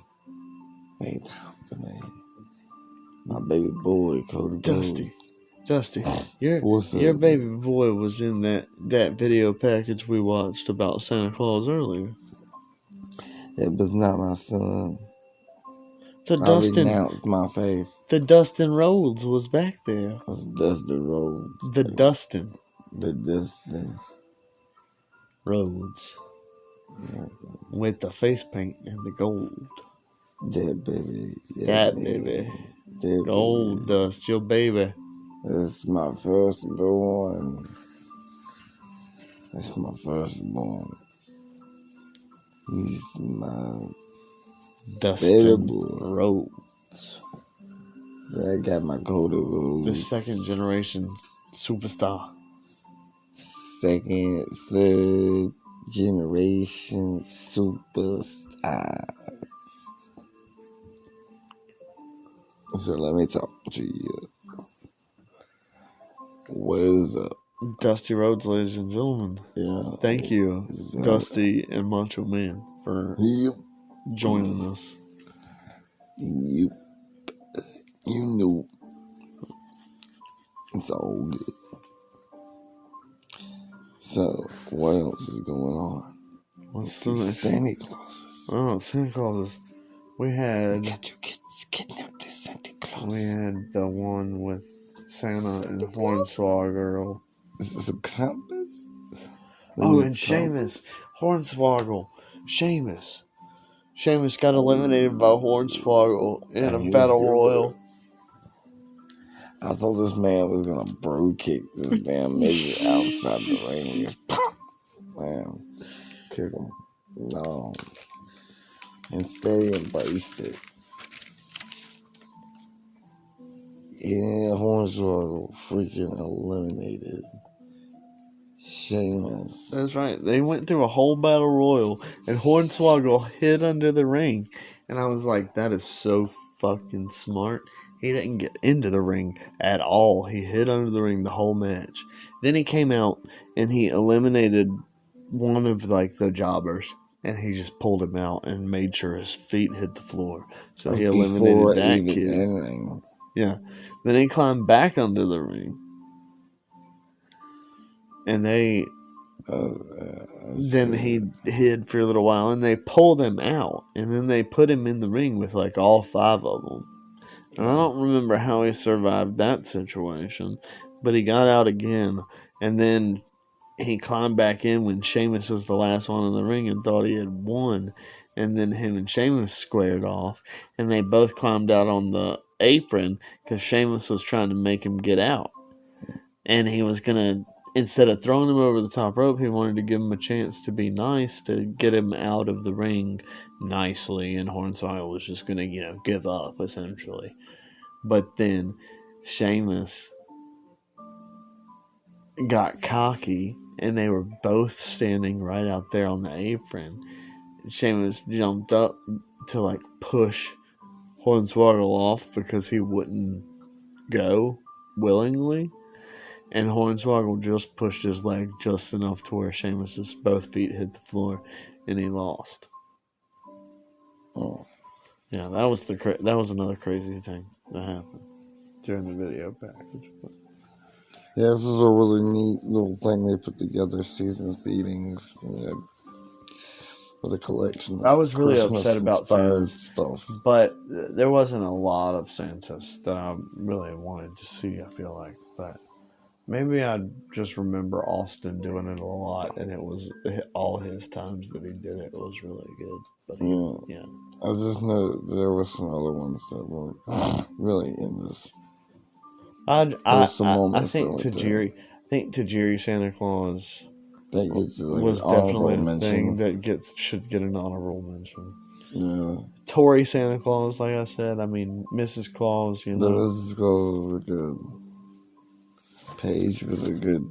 S1: They talk to me. My baby boy, Cody
S2: Dusty. Dusty,
S1: What's
S2: your
S1: up?
S2: baby boy was in that video package we watched about Santa Claus earlier.
S1: That was not my son.
S2: The
S1: I renounced my faith.
S2: The Dustin Rhodes was back there.
S1: It was Dusty Rhodes.
S2: The Dustin
S1: The Dustin.
S2: Rhodes. With the face paint and the gold.
S1: That baby.
S2: That baby.
S1: That
S2: Gold
S1: baby.
S2: dust, your baby.
S1: That's my firstborn. That's my firstborn. He's my
S2: Dustin
S1: baby boy.
S2: Rhodes.
S1: I got my Cody Rhodes.
S2: The second generation superstar.
S1: Second, third generation superstar. So let me talk to you. What is up?
S2: Dusty Rhodes, ladies and gentlemen.
S1: Yeah.
S2: Thank you,
S1: Yeah.
S2: Dusty and Macho Man, for
S1: Yep.
S2: joining us.
S1: Yep. You know. It's all good. So, what else is going on?
S2: What's the next?
S1: Santa Clauses.
S2: Oh, Santa Clauses. We had
S1: Got to kidnap this Santa Claus.
S2: We had the one with Santa and
S1: Santa
S2: Hornswoggle.
S1: Is this a compass?
S2: Oh, and Sheamus. Hornswoggle. Sheamus. Sheamus got eliminated by Hornswoggle in
S1: And
S2: a
S1: he was
S2: battle
S1: good.
S2: royal.
S1: I thought this man was gonna bro kick this damn midget outside the ring. Just pop! Man, kick him. No. Instead, he embraced it. Yeah, Hornswoggle freaking eliminated Sheamus.
S2: That's right. They went through a whole battle royal, and Hornswoggle hid under the ring. And I was like, that is so fucking smart. He didn't get into the ring at all. He hid under the ring the whole match. Then he came out and he eliminated one of like the jobbers. and he just pulled him out and made sure his feet hit the floor. So he eliminated
S1: Before
S2: that
S1: even
S2: kid.
S1: entering.
S2: Yeah. Then he climbed back onto the ring. And then he hid for a little while, and they pulled him out. And then they put him in the ring with like all 5 of them. And I don't remember how he survived that situation, but he got out again. And then he climbed back in when Sheamus was the last one in the ring and thought he had won. And then him and Sheamus squared off, and they both climbed out on the apron because Sheamus was trying to make him get out. And he was going to, instead of throwing him over the top rope, he wanted to give him a chance to be nice, to get him out of the ring nicely. And Hornswoggle was just going to, give up, essentially. But then Sheamus got cocky, and they were both standing right out there on the apron. Sheamus jumped up to like push Hornswoggle off because he wouldn't go willingly, and Hornswoggle just pushed his leg just enough to where Sheamus's both feet hit the floor, and he lost.
S1: Oh.
S2: Yeah, that was another crazy thing that happened during the video package.
S1: Yeah, this is a really neat little thing they put together. Seasons beatings, with a collection.
S2: I was really
S1: Christmas
S2: upset about
S1: inspired
S2: Santos,
S1: stuff.
S2: but there wasn't a lot of Santos that I really wanted to see. I feel like, but maybe I just remember Austin doing it a lot, and it was all his times that he did it was really good. But yeah.
S1: I just know there were some other ones that weren't really in this.
S2: I
S1: think
S2: Tajiri Santa Claus
S1: that gets
S2: was definitely a thing that should get an honorable mention.
S1: Yeah.
S2: Tori Santa Claus, like I said, I mean Mrs. Claus,
S1: The Mrs. Claus were good. Paige was a good.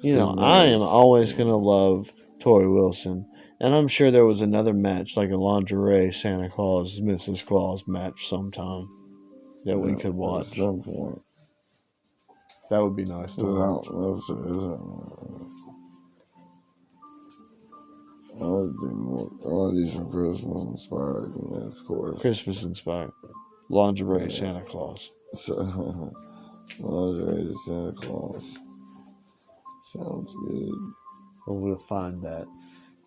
S2: I am always gonna love Tori Wilson, and I'm sure there was another match like a lingerie Santa Claus Mrs. Claus match sometime that we could watch
S1: at some point.
S2: That would be nice to watch.
S1: I don't know if there is. I want to do more. I want to do some Christmas inspired, of course.
S2: Christmas inspired lingerie Santa Claus.
S1: So, lingerie Santa Claus sounds good.
S2: Well, we'll find that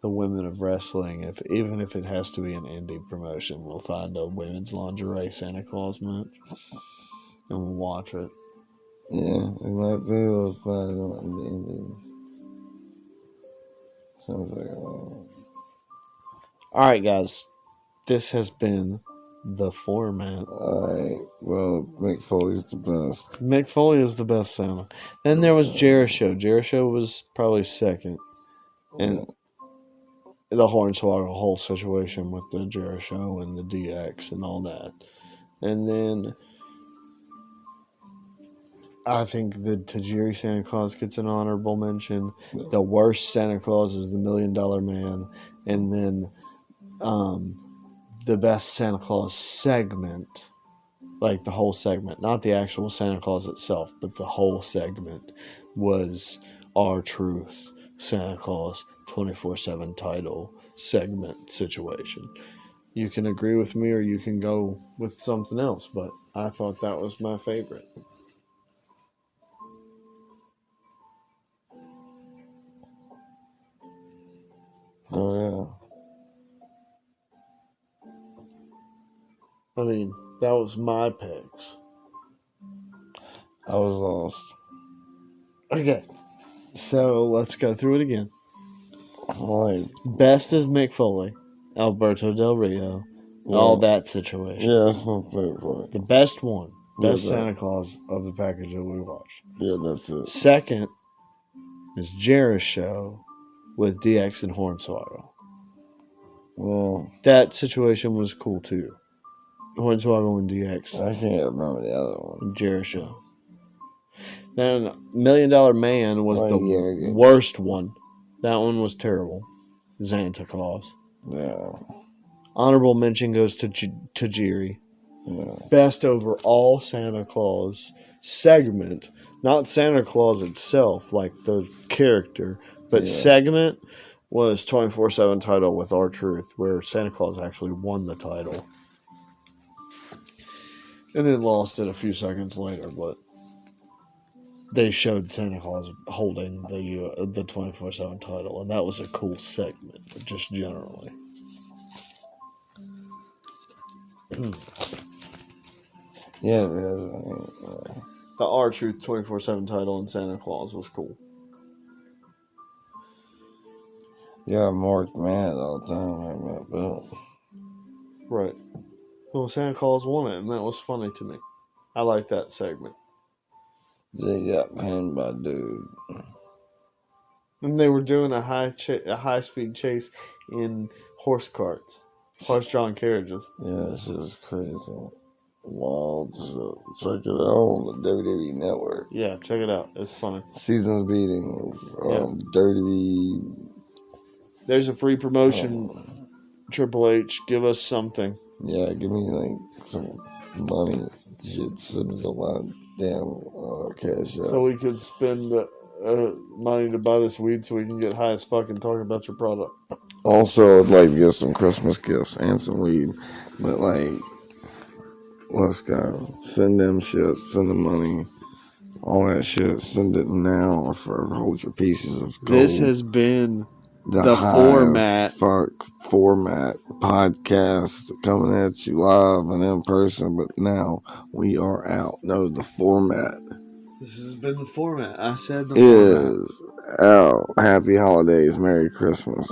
S2: the women of wrestling, even if it has to be an indie promotion, we'll find a women's lingerie Santa Claus match and we'll watch it.
S1: Yeah, we might be able to find it on the indies. Sounds like
S2: all right, guys. This has been the format.
S1: Alright, well, Mick Foley's the best.
S2: Mick Foley is the best Santa. Then there was Jericho. Jericho was probably second. And the Hornswoggle whole situation with the Jericho and the DX and all that. And then I think the Tajiri Santa Claus gets an honorable mention. The worst Santa Claus is the $1 Million Man. And then the best Santa Claus segment, like the whole segment, not the actual Santa Claus itself, but the whole segment was R-Truth Santa Claus 24/7 title segment situation. You can agree with me or you can go with something else, but I thought that was my favorite.
S1: Oh, yeah.
S2: I mean, that was my picks.
S1: I was lost.
S2: Okay, so let's go through it again.
S1: Alright.
S2: Best is Mick Foley, Alberto Del Rio, all that situation.
S1: Yeah, that's my favorite part.
S2: The best one, best Santa Claus of the package that we watched.
S1: Yeah, that's it.
S2: Second is Jericho with DX and Hornswoggle.
S1: Well,
S2: that situation was cool too. Hornswoggle and DX.
S1: I can't remember the other one.
S2: Jericho. Then $1 Million Man was the worst one. That one was terrible. Santa Claus.
S1: Yeah.
S2: Honorable mention goes to Tajiri.
S1: Yeah.
S2: Best overall Santa Claus segment. Not Santa Claus itself, like the character, but segment. was 24/7 title with R-Truth, where Santa Claus actually won the title. And then lost it a few seconds later, but they showed Santa Claus holding the 24/7 title, and that was a cool segment, just generally.
S1: Yeah,
S2: The R-Truth 24/7 title in Santa Claus was cool.
S1: yeah, Mark mad all the time like that belt.
S2: Right. Well, Santa Claus won it, and that was funny to me. I like that segment.
S1: They got pinned by dude.
S2: And they were doing a high speed chase in horse carts, horse-drawn carriages.
S1: Yeah, this is crazy. Wild shit. Check it out on the WWE Network.
S2: Yeah, check it out. It's funny.
S1: Seasons beating. Dirty.
S2: There's a free promotion. Triple H, give us something.
S1: Yeah, give me like some money. Shit, send me a lot of damn cash out.
S2: So we could spend money to buy this weed so we can get high as fuck and talk about your product.
S1: Also, I'd like to get some Christmas gifts and some weed. But like, let's go. Send them shit. Send the money. All that shit. Send it now or for hold your pieces of gold.
S2: This has been the
S1: format podcast coming at you live and in person, but now we are out. No, the format.
S2: This has been the format. I said the format
S1: is out. Happy holidays. Merry Christmas.